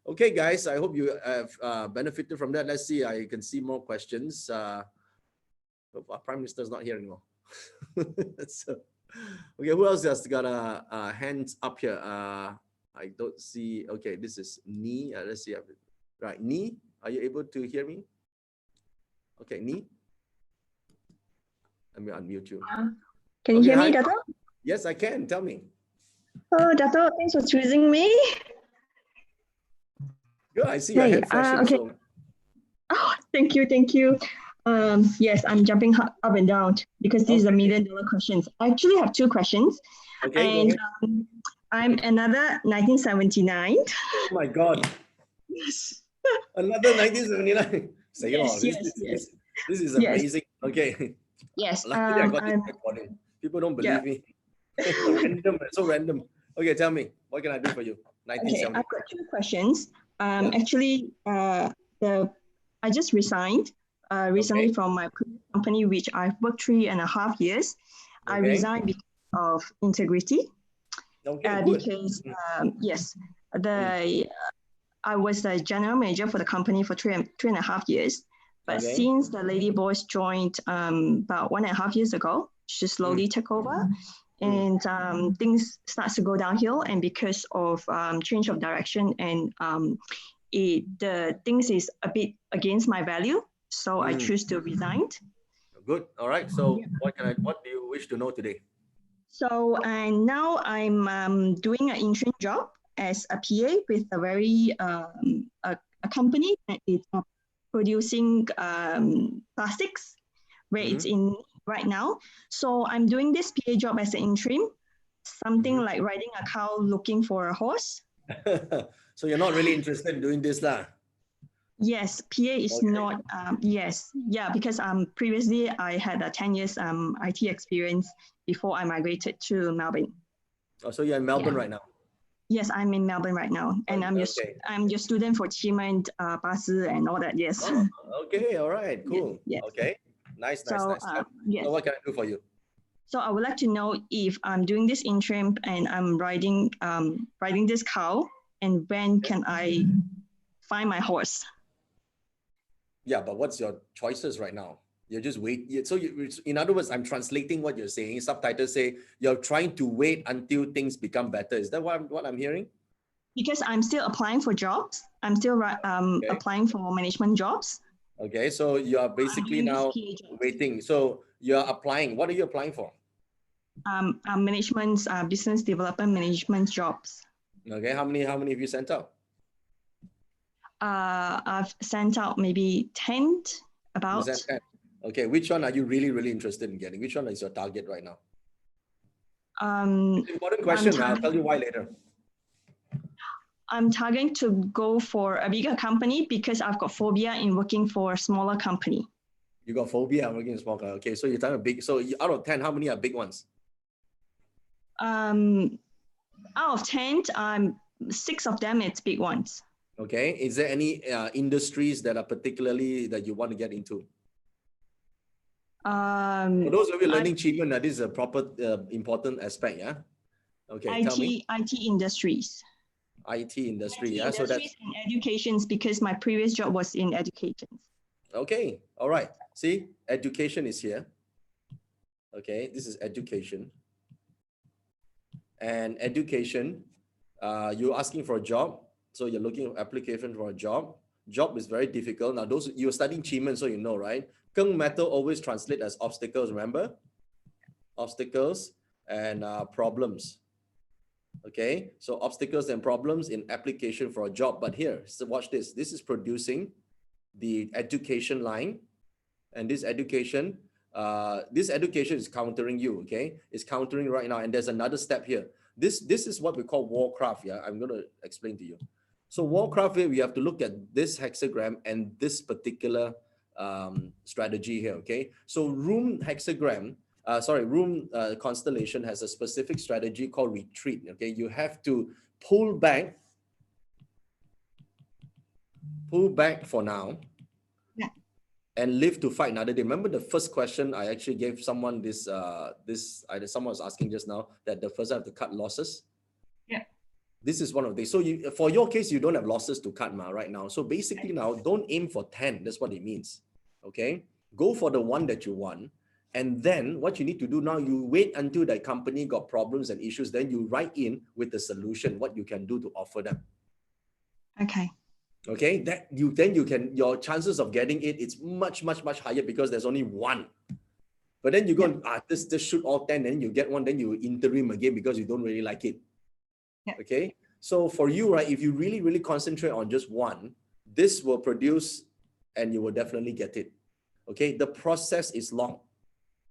Speaker 1: Okay, guys, I hope you have benefited from that. Let's see, I can see more questions. Our Prime Minister's not here anymore. So, okay, who else has got hands up here? I don't see. Okay, this is Ni. Let's see. Right, Ni, are you able to hear me? Okay, Ni. Let me unmute you.
Speaker 10: Can you hear me, Dato?
Speaker 1: Yes, I can. Tell me.
Speaker 10: Oh, Dato, thanks for choosing me.
Speaker 1: Good. I see your head flashing.
Speaker 10: Okay.
Speaker 1: So.
Speaker 10: Oh, thank you, thank you. Yes, I'm jumping up and down because this is $1 million questions. I actually have 2 questions.
Speaker 1: Okay,
Speaker 10: and I'm another 1979.
Speaker 1: Oh my God.
Speaker 10: Yes.
Speaker 1: Another 1979. Say
Speaker 10: yes,
Speaker 1: this is amazing. Okay.
Speaker 10: Yes.
Speaker 1: Luckily, I got this recording. People don't believe me. Random, so random. Okay, tell me, what can I do for you?
Speaker 10: Okay, I've got 2 questions. Actually, I just resigned recently from my previous company, which I've worked 3.5 years. I resigned because of integrity. Because yes, I was the general manager for the company for 3.5 years. But since the lady boss joined about 1.5 years ago, she slowly took over, and things starts to go downhill. And because of change of direction and the things is a bit against my value, so I choose to resign.
Speaker 1: Good. All right. So what do you wish to know today?
Speaker 10: So and now I'm doing an interim job as a PA with a very a company that is producing plastics, where it's in right now. So I'm doing this PA job as an interim, something like riding a cow looking for a horse.
Speaker 1: So you're not really interested in doing this, lah?
Speaker 10: Yes, PA is not. Yes, yeah, because previously I had a 10 years IT experience before I migrated to Melbourne.
Speaker 1: Oh, so you're in Melbourne right now?
Speaker 10: Yes, I'm in Melbourne right now, and I'm your student for QiMen, Basi, and all that. Yes.
Speaker 1: Oh, okay. All right. Cool.
Speaker 10: Yes.
Speaker 1: Okay. Nice.
Speaker 10: Yes.
Speaker 1: So what can I do for you?
Speaker 10: So I would like to know if I'm doing this interim and I'm riding this cow, and when can I find my horse?
Speaker 1: Yeah, but what's your choices right now? You're just wait. So in other words, I'm translating what you're saying. Subtitles say you're trying to wait until things become better. Is that what I'm hearing?
Speaker 10: Because I'm still applying for jobs. I'm still applying for management jobs.
Speaker 1: Okay, so you are basically now waiting. So you're applying. What are you applying for?
Speaker 10: Management, business development management jobs.
Speaker 1: Okay, how many have you sent out?
Speaker 10: I've sent out maybe 10 about.
Speaker 1: Okay, which one are you really interested in getting? Which one is your target right now? Important question. I'll tell you why later.
Speaker 10: I'm targeting to go for a bigger company because I've got phobia in working for a smaller company.
Speaker 1: You got phobia working in a small company. Okay, so you're talking big. So out of 10, how many are big ones?
Speaker 10: Out of 10, 6 of them it's big ones.
Speaker 1: Okay. Is there any industries that are particularly that you want to get into? For those of you learning QiMen, that is a proper important aspect, yeah? Okay, tell me.
Speaker 10: IT industries.
Speaker 1: IT industry,
Speaker 10: IT
Speaker 1: yeah? So that's...
Speaker 10: industries and educations, because my previous job was in education.
Speaker 1: Okay, all right. See, education is here. Okay, this is education. And education, you're asking for a job. So you're looking for application for a job. Job is very difficult. Now, those you're studying QiMen, so you know, right? Keng metal always translate as obstacles, remember? Obstacles and problems. Okay, so obstacles and problems in application for a job. But here, so watch this. This is producing the education line, and this education is countering you. Okay, it's countering right now, and there's another step here. This is what we call Warcraft. Yeah, I'm going to explain to you. So Warcraft here, we have to look at this hexagram and this particular strategy here. Okay, so room hexagram. Room constellation has a specific strategy called retreat. Okay, you have to pull back for now,
Speaker 10: yeah,
Speaker 1: and live to fight another day. Remember the first question I actually gave someone this, someone was asking just now that the first I have to cut losses.
Speaker 10: Yeah.
Speaker 1: This is one of the, so you, for your case, you don't have losses to cut right now. So basically now, don't aim for 10. That's what it means. Okay, go for the one that you want. And then what you need to do now, you wait until that company got problems and issues, then you write in with the solution, what you can do to offer them.
Speaker 10: Okay.
Speaker 1: Okay, that you then you can, your chances of getting it's much higher because there's only one. But then you go, this shoot all 10, and you get one, then you interim again because you don't really like it.
Speaker 10: Yeah.
Speaker 1: Okay, so for you, right, if you really concentrate on just one, this will produce and you will definitely get it. Okay, the process is long.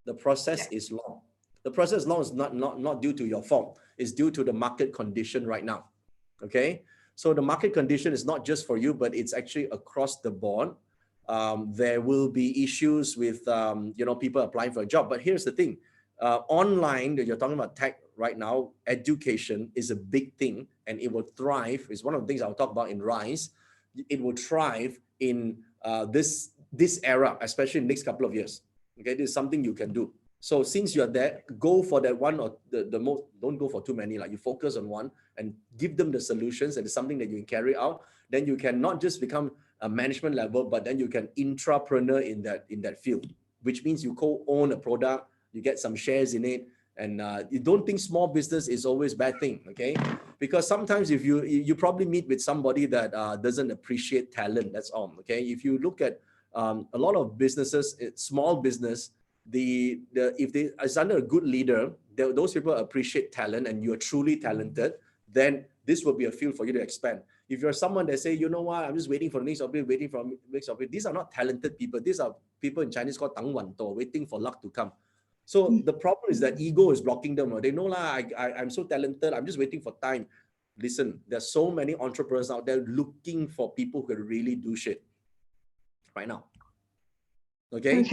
Speaker 1: The process is long. The process long is not due to your fault. It's due to the market condition right now. Okay, so the market condition is not just for you, but it's actually across the board. There will be issues with people applying for a job. But here's the thing: online, you're talking about tech right now. Education is a big thing, and it will thrive. It's one of the things I'll talk about in Rise. It will thrive in this era, especially in the next couple of years. Okay, this is something you can do. So since you're there, go for that one, or the most, don't go for too many. Like, you focus on one and give them the solutions, and it's something that you can carry out. Then you can not just become a management level, but then you can intrapreneur in that field, which means you co-own a product, you get some shares in it, and you don't think small business is always a bad thing. Okay, because sometimes if you probably meet with somebody that doesn't appreciate talent, that's all. Okay, if you look at a lot of businesses, small business, if it's under a good leader, those people appreciate talent, and you're truly talented, then this will be a field for you to expand. If you're someone that say, you know what, I'm just waiting for the next opportunity, waiting for the next opportunity, these are not talented people. These are people in Chinese called Tang Wan To, waiting for luck to come. So the problem is that ego is blocking them. They know, I'm so talented, I'm just waiting for time. Listen, there's so many entrepreneurs out there looking for people who can really do shit right now. Okay?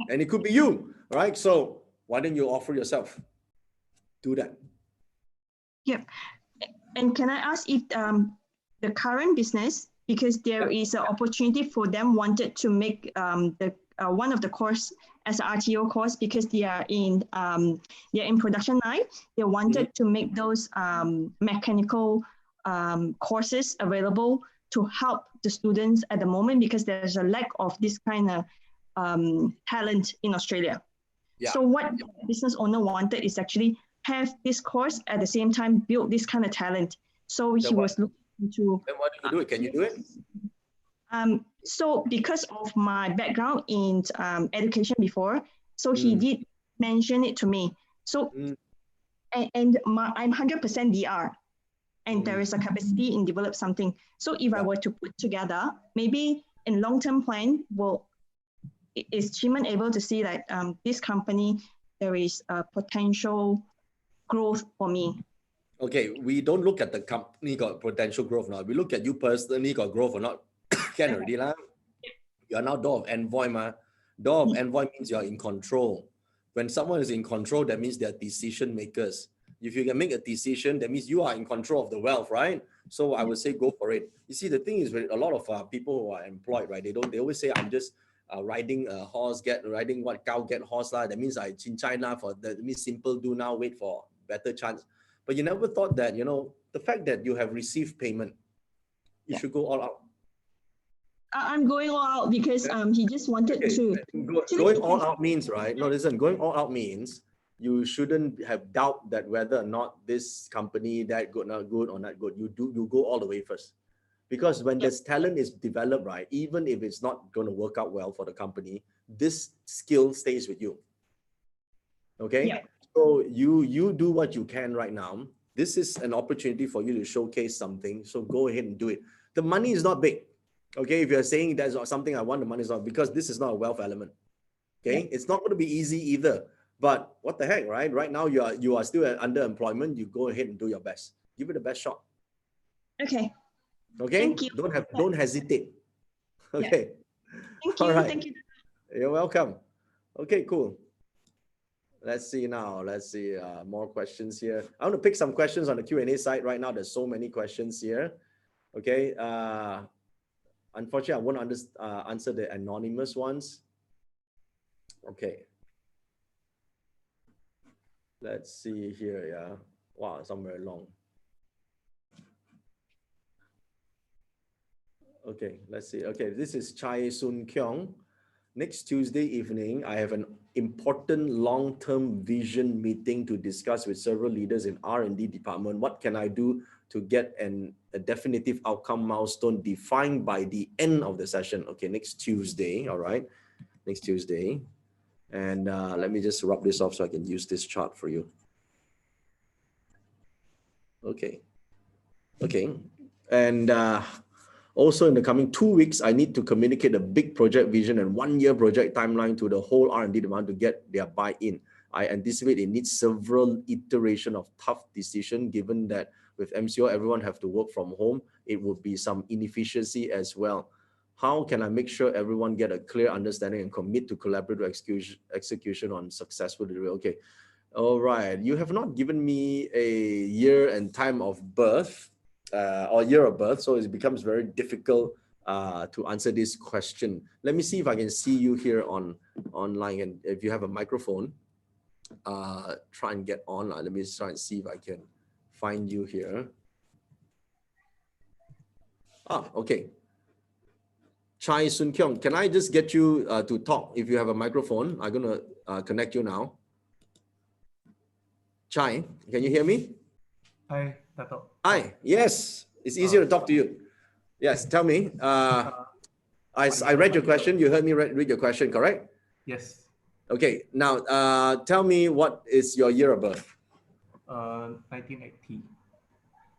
Speaker 1: And it could be you, right? So why don't you offer yourself? Do that.
Speaker 10: Yep. And can I ask if the current business, because there is an opportunity for them, wanted to make one of the course as an RTO course, because they are in production line, they wanted to make those mechanical courses available to help the students at the moment, because there's a lack of this kind of talent in Australia. Yeah. So what the business owner wanted is actually have this course at the same time build this kind of talent. So he was looking into.
Speaker 1: Then why don't you do it? Can you do it?
Speaker 10: So because of my background in education before, so he did mention it to me. So I'm 100% DR, and there is a capacity in develop something. So if I were to put together, maybe in long-term plan, is QiMen able to see that this company, there is a potential growth for me?
Speaker 1: Okay, we don't look at the company got potential growth now. We look at you personally got growth or not. Can already lah. You are now door of envoy, ma. Door of envoy means you are in control. When someone is in control, that means they are decision makers. If you can make a decision, that means you are in control of the wealth, right? So I would say go for it. You see, the thing is, with a lot of people who are employed, right? They always say, I'm just riding a horse, riding what cow get horse lah. That means I in China for that means simple do now, wait for better chance. But you never thought that, you know, the fact that you have received payment, you should go all out.
Speaker 10: I'm going all out because he just wanted to.
Speaker 1: Going all out means, right? No, listen, going all out means you shouldn't have doubt that whether or not this company that good, not good or not good. You go all the way first. Because when this talent is developed, right, even if it's not going to work out well for the company, this skill stays with you. Okay? Yeah. So you do what you can right now. This is an opportunity for you to showcase something. So go ahead and do it. The money is not big. Okay, if you're saying that's not something I want, the money is not, because this is not a wealth element. Okay, it's not going to be easy either. But what the heck, right? Right now you are still under employment. You go ahead and do your best. Give it the best shot.
Speaker 10: Okay.
Speaker 1: Okay.
Speaker 10: Thank you.
Speaker 1: Don't hesitate. Okay.
Speaker 10: Yeah. Thank you.
Speaker 1: All right.
Speaker 10: Thank you.
Speaker 1: You're welcome. Okay, cool. Let's see now. Let's see more questions here. I want to pick some questions on the Q&A side right now. There's so many questions here. Okay. Unfortunately, I won't answer the anonymous ones. Okay. Let's see here. Yeah. Wow, some very long. Okay, let's see. Okay, this is Chai Soon Kyung. Next Tuesday evening, I have an important long-term vision meeting to discuss with several leaders in R&D department. What can I do to get a definitive outcome milestone defined by the end of the session? Okay, next Tuesday, all right, next Tuesday. And let me just rub this off so I can use this chart for you. Okay, okay. And also in the coming 2 weeks, I need to communicate a big project vision and 1-year project timeline to the whole R&D demand to get their buy-in. I anticipate it needs several iterations of tough decision, given that with MCO, everyone have to work from home. It would be some inefficiency as well. How can I make sure everyone get a clear understanding and commit to collaborative execution on successful delivery? Okay. All right. You have not given me a year and time of birth or year of birth, so it becomes very difficult to answer this question. Let me see if I can see you here online, and if you have a microphone, try and get on. Let me try and see if I can find you here. Okay. Chai Soon Kyung, can I just get you to talk if you have a microphone? I'm going to connect you now. Chai, can you hear me?
Speaker 11: Hi, Dato.
Speaker 1: Hi, yes, it's easier to talk to you. Yes, tell me. I read your question. You heard me read your question, correct?
Speaker 11: Yes.
Speaker 1: Okay, now tell me, what is your year of birth?
Speaker 11: 1980.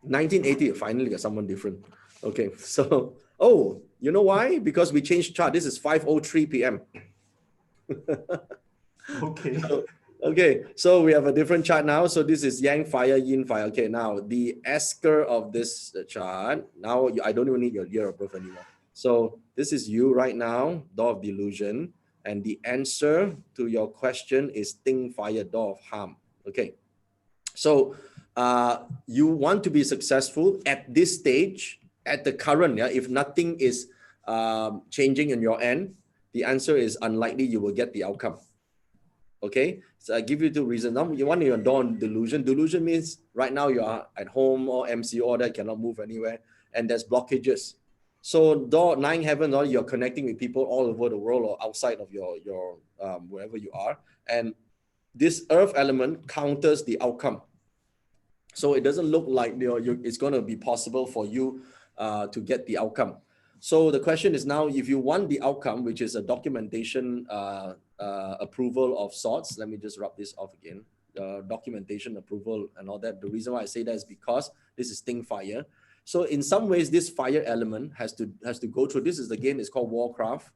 Speaker 1: 1980, finally got someone different. Okay, so, oh, you know why? Because we changed chart. This is 5:03 p.m.
Speaker 11: Okay.
Speaker 1: Okay, so we have a different chart now. So this is Yang Fire, Yin Fire. Okay, now the asker of this chart, now I don't even need your year of birth anymore. So this is you right now, door of delusion. And the answer to your question is Ting Fire, door of harm. Okay, so you want to be successful at this stage, at the current, yeah, if nothing is changing in your end, the answer is unlikely you will get the outcome. Okay, so I give you 2 reasons. Number one, you're dawn delusion. Delusion means right now you are at home or MCO or that cannot move anywhere, and there's blockages. So door 9 heaven, or you're connecting with people all over the world or outside of your wherever you are, and this earth element counters the outcome. So it doesn't look like it's going to be possible for you to get the outcome. So the question is now, if you want the outcome, which is a documentation approval of sorts, let me just rub this off again, documentation approval and all that. The reason why I say that is because this is Ting Fire. So in some ways, this fire element has to go through, this is again, it's called Warcraft.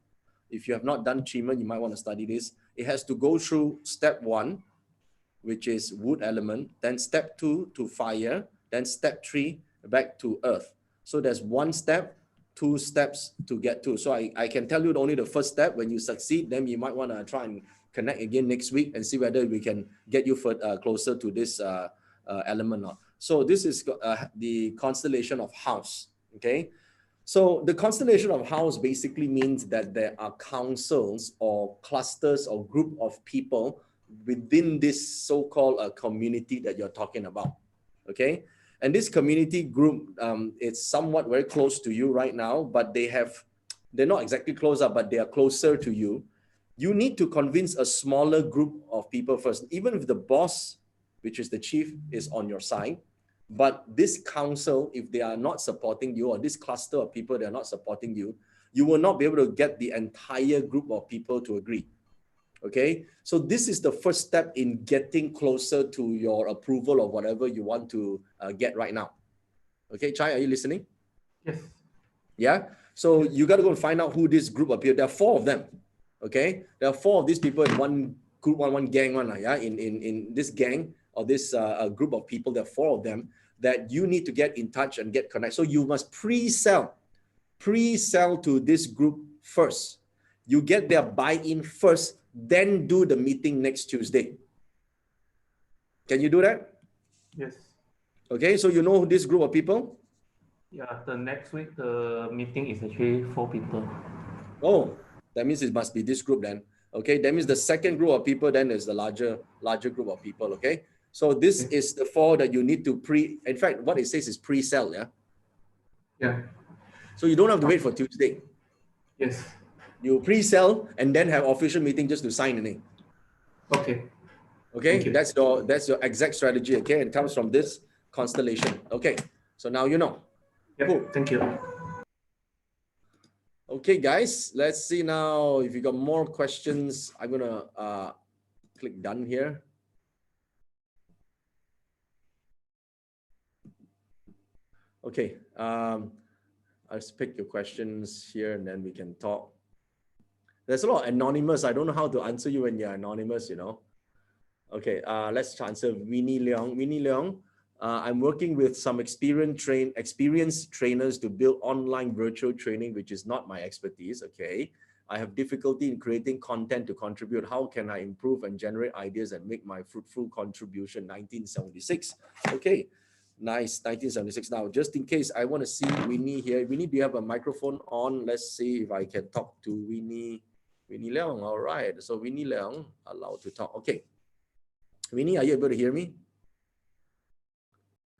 Speaker 1: If you have not done QiMen, you might want to study this. It has to go through step 1, which is wood element, then step 2 to fire, then step 3 back to earth. So there's 1 step, 2 steps to get to. So I can tell you only the first step. When you succeed, then you might want to try and connect again next week and see whether we can get you closer to this element. So this is the constellation of house. Okay. So the constellation of house basically means that there are councils or clusters or group of people within this so-called community that you're talking about. Okay. And this community group, it's somewhat very close to you right now, but they're not exactly close up, but they are closer to you. You need to convince a smaller group of people first, even if the boss, which is the chief, is on your side. But this council, if they are not supporting you, or this cluster of people that are not supporting you, you will not be able to get the entire group of people to agree. Okay, so this is the first step in getting closer to your approval of whatever you want to get right now. Okay, Chai, are you listening?
Speaker 11: Yes.
Speaker 1: Yeah, so you got to go and find out who this group of people. There are 4 of them. Okay, there are 4 of these people in one group, one gang, yeah, in this gang or this group of people. There are 4 of them that you need to get in touch and get connected. So you must pre-sell to this group first. You get their buy-in first, then do the meeting next Tuesday. Can you do that?
Speaker 11: Yes.
Speaker 1: Okay, so you know this group of people?
Speaker 11: Yeah, the next week, the meeting is actually 4 people.
Speaker 1: Oh, that means it must be this group then. Okay, that means the second group of people then is the larger group of people, okay? So this is the 4 that you need to in fact, what it says is pre-sell, yeah?
Speaker 11: Yeah.
Speaker 1: So you don't have to wait for Tuesday.
Speaker 11: Yes.
Speaker 1: You pre-sell and then have official meeting just to sign the name.
Speaker 11: Okay.
Speaker 1: Okay, that's your exact strategy, okay? It comes from this constellation. Okay, so now you know.
Speaker 11: Yeah, cool. Thank you.
Speaker 1: Okay, guys, let's see now if you got more questions. I'm gonna click done here. Okay, I'll pick your questions here and then we can talk. There's a lot of anonymous. I don't know how to answer you when you're anonymous, you know. Okay, let's answer Winnie Leong. Winnie Leong, I'm working with some experienced trainers to build online virtual training, which is not my expertise. Okay, I have difficulty in creating content to contribute. How can I improve and generate ideas and make my fruitful contribution? 1976. Okay, nice. 1976. Now, just in case, I want to see Winnie here. Winnie, do you have a microphone on? Let's see if I can talk to Winnie. Winnie Leong. All right. So Winnie Leong, allowed to talk. Okay. Winnie, are you able to hear me?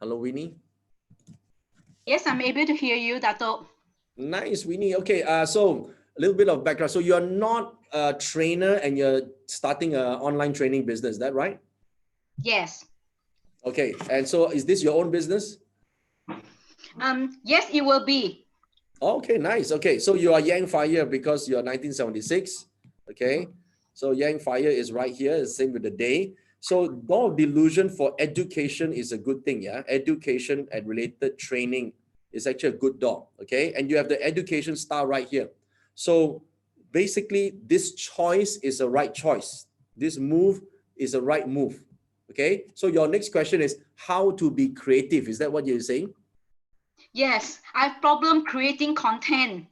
Speaker 1: Hello, Winnie.
Speaker 12: Yes, I'm able to hear you, Dato.
Speaker 1: Nice, Winnie. Okay, so a little bit of background. So you're not a trainer and you're starting an online training business, is that right?
Speaker 12: Yes.
Speaker 1: Okay, and so is this your own business?
Speaker 12: Yes, it will be.
Speaker 1: Okay, nice. Okay, so you are Yang Fire because you're 1976. Okay, so Yang Fire is right here, the same with the day. So door of delusion for education is a good thing, yeah? Education and related training is actually a good door, okay? And you have the education star right here. So basically, this choice is a right choice. This move is a right move, okay? So your next question is how to be creative. Is that what you're saying?
Speaker 12: Yes, I have problem creating content.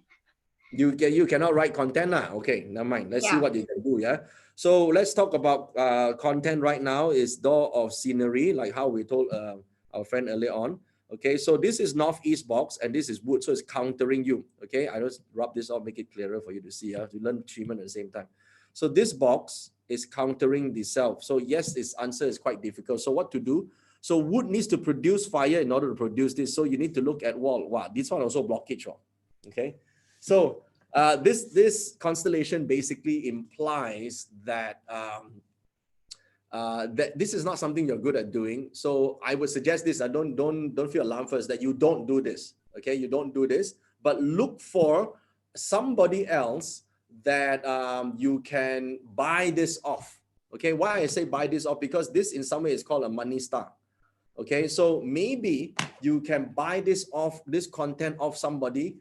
Speaker 1: You cannot write content now. Okay, never mind. Let's see what you can do, yeah? So let's talk about content right now is door of scenery, like how we told our friend earlier on. Okay, so this is northeast box and this is wood, so it's countering you. Okay, I just rub this off, make it clearer for you to see. To learn QiMen at the same time. So this box is countering the self. So yes, this answer is quite difficult. So what to do? So wood needs to produce fire in order to produce this. So you need to look at wall. Wow, this one also blockage. Okay, so this constellation basically implies that that this is not something you're good at doing. So I would suggest this. Don't feel alarmed first that you don't do this. Okay, you don't do this, but look for somebody else that you can buy this off. Okay, why I say buy this off? Because this in some way is called a money star. Okay, so maybe you can buy this off, this content off somebody,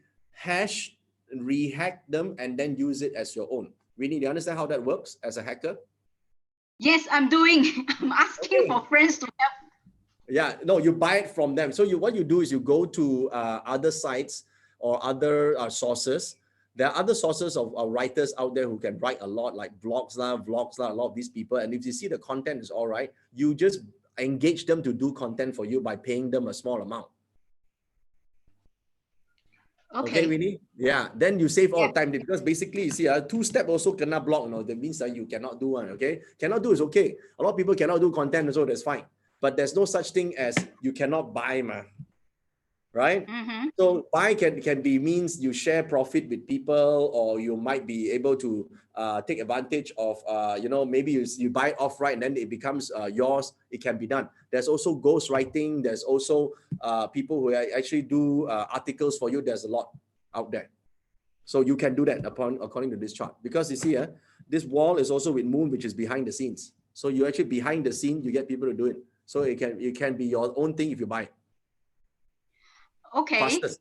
Speaker 1: rehack them, and then use it as your own. Winnie, do you understand how that works as a hacker?
Speaker 12: Yes, I'm doing. I'm asking for friends to help.
Speaker 1: Yeah, no, you buy it from them. So what you do is you go to other sites or other sources. There are other sources of writers out there who can write a lot, like vlogs, a lot of these people. And if you see the content is all right, you just engage them to do content for you by paying them a small amount. Okay, Winnie? Yeah, then you save all the time because basically, you see, two-step also kena block, that means that you cannot do one, okay? Cannot do is okay. A lot of people cannot do content, so that's fine. But there's no such thing as you cannot buy, right? So buy can be means you share profit with people, or you might be able to take advantage of, maybe you buy it off right and then it becomes yours. It can be done. There's also ghost writing. There's also people who actually do articles for you. There's a lot out there. So you can do that according to this chart. Because you see, this wall is also with moon, which is behind the scenes. So you actually behind the scene, you get people to do it. So it can be your own thing if you buy it.
Speaker 12: Okay.
Speaker 1: Fastest.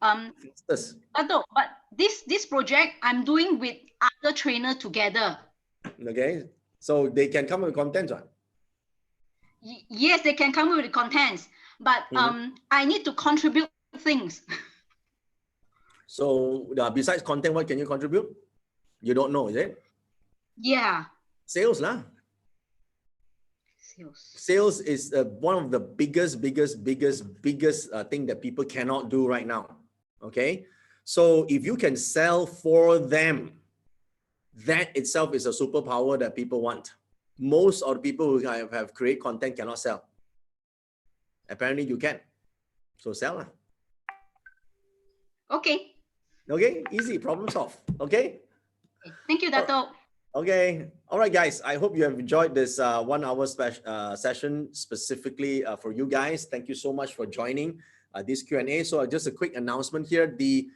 Speaker 12: But this project I'm doing with other trainers together.
Speaker 1: Okay, so they can come with contents, right?
Speaker 12: Yes, they can come with the contents, but I need to contribute things.
Speaker 1: So besides content, what can you contribute? You don't know, is it?
Speaker 12: Yeah.
Speaker 1: Sales, lah. Sales is one of the biggest thing that people cannot do right now. Okay, so if you can sell for them, that itself is a superpower that people want. Most of the people who have create content cannot sell. Apparently you can. So sell lah.
Speaker 12: Okay.
Speaker 1: Okay, easy, problem solved. Okay.
Speaker 12: Thank you, Dato'.
Speaker 1: Okay. All right, guys. I hope you have enjoyed this 1 hour session specifically for you guys. Thank you so much for joining this Q&A. So just a quick announcement here. The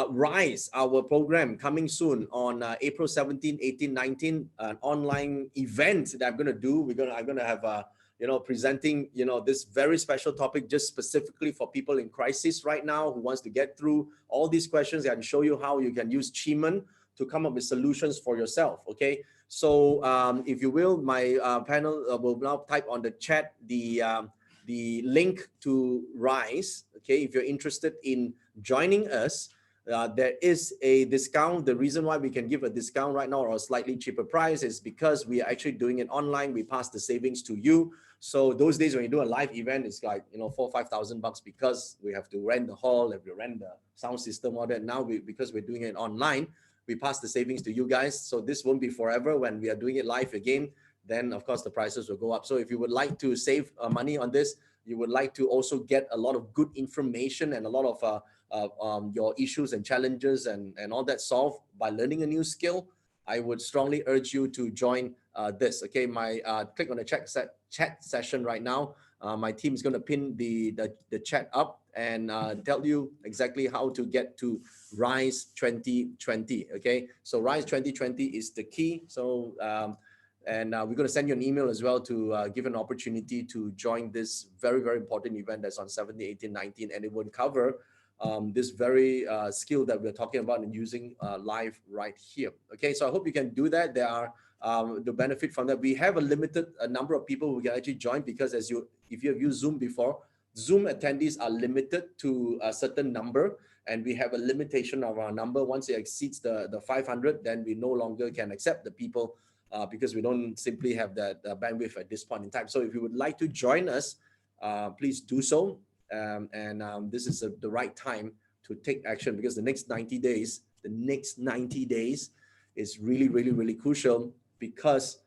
Speaker 1: Rise, our program coming soon on April 17, 18, 19, an online event that I'm going to do. I'm going to have presenting, this very special topic just specifically for people in crisis right now who wants to get through all these questions and show you how you can use QiMen to come up with solutions for yourself. Okay, so if you will, my panel will now type on the chat the link to Rise. Okay, if you're interested in joining us, there is a discount. The reason why we can give a discount right now or a slightly cheaper price is because we are actually doing it online. We pass the savings to you. So those days when you do a live event, it's like, $4,000 or $5,000 because we have to rent the hall, have to rent the sound system, all that. Now because we're doing it online, we pass the savings to you guys. So this won't be forever. When we are doing it live again, then of course the prices will go up. So if you would like to save money on this, you would like to also get a lot of good information and a lot of your issues and challenges and all that solved by learning a new skill, I would strongly urge you to join this. Okay, click on the chat session right now. My team is going to pin the chat up and tell you exactly how to get to Rise 2020. Okay, so Rise 2020 is the key. So and we're going to send you an email as well to give an opportunity to join this very, very important event that's on 17, 18, 19, and it will cover this very skill that we're talking about and using live right here. Okay, so I hope you can do that. There are the benefit from that. We have a limited number of people who can actually join because if you have used Zoom before, Zoom attendees are limited to a certain number, and we have a limitation of our number. Once it exceeds the 500, then we no longer can accept the people because we don't simply have that bandwidth at this point in time. So if you would like to join us, please do so. This is the right time to take action because the next 90 days is really, really, really crucial because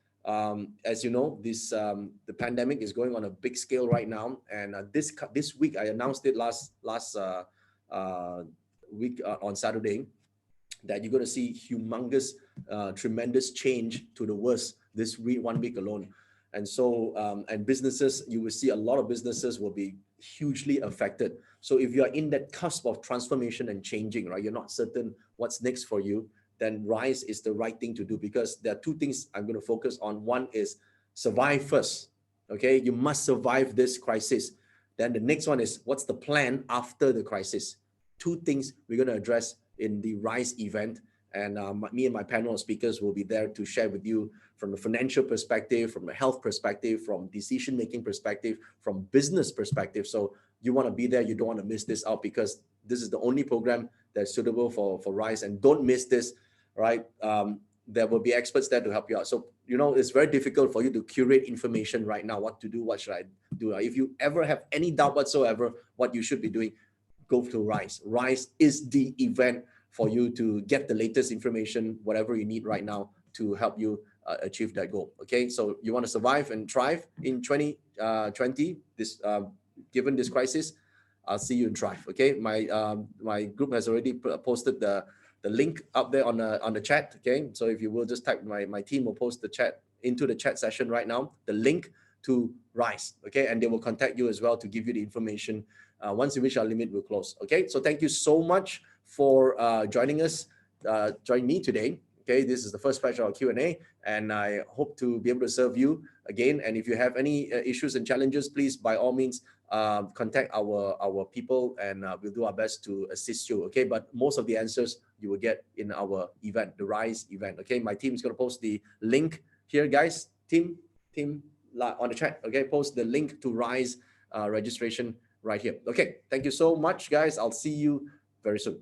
Speaker 1: as you know, the pandemic is going on a big scale right now. And this week, I announced it last week on Saturday, that you're going to see humongous, tremendous change to the worse this 1 week alone. And so, and businesses, you will see a lot of businesses will be hugely affected. So if you're in that cusp of transformation and changing, right, you're not certain what's next for you, then Rise is the right thing to do because there are two things I'm going to focus on. One is survive first. Okay, you must survive this crisis. Then the next one is what's the plan after the crisis? Two things we're going to address in the Rise event. And me and my panel of speakers will be there to share with you from a financial perspective, from a health perspective, from decision-making perspective, from business perspective. So you want to be there. You don't want to miss this out because this is the only program that's suitable for Rise. And don't miss this, right? there will be experts there to help you out. So, you know, it's very difficult for you to curate information right now, what to do, what should I do. If you ever have any doubt whatsoever, what you should be doing, go to Rise. Rise is the event for you to get the latest information, whatever you need right now to help you achieve that goal. Okay, so you want to survive and thrive in 2020, given this crisis, I'll see you in Thrive. Okay, my group has already posted the link up there on the chat. Okay, so if you will just type, my team will post the chat into the chat session right now, the link to Rise. Okay, and they will contact you as well to give you the information. Once you reach our limit, we'll close. Okay, so thank you so much for joining me today. Okay, this is the first batch of our Q&A, and I hope to be able to serve you again. And if you have any issues and challenges, please, by all means, contact our people, and we'll do our best to assist you. Okay, but most of the answers you will get in our event, the Rise event. Okay, my team is going to post the link here, guys. Team on the chat. Okay, post the link to Rise registration right here. Okay, thank you so much, guys. I'll see you very soon.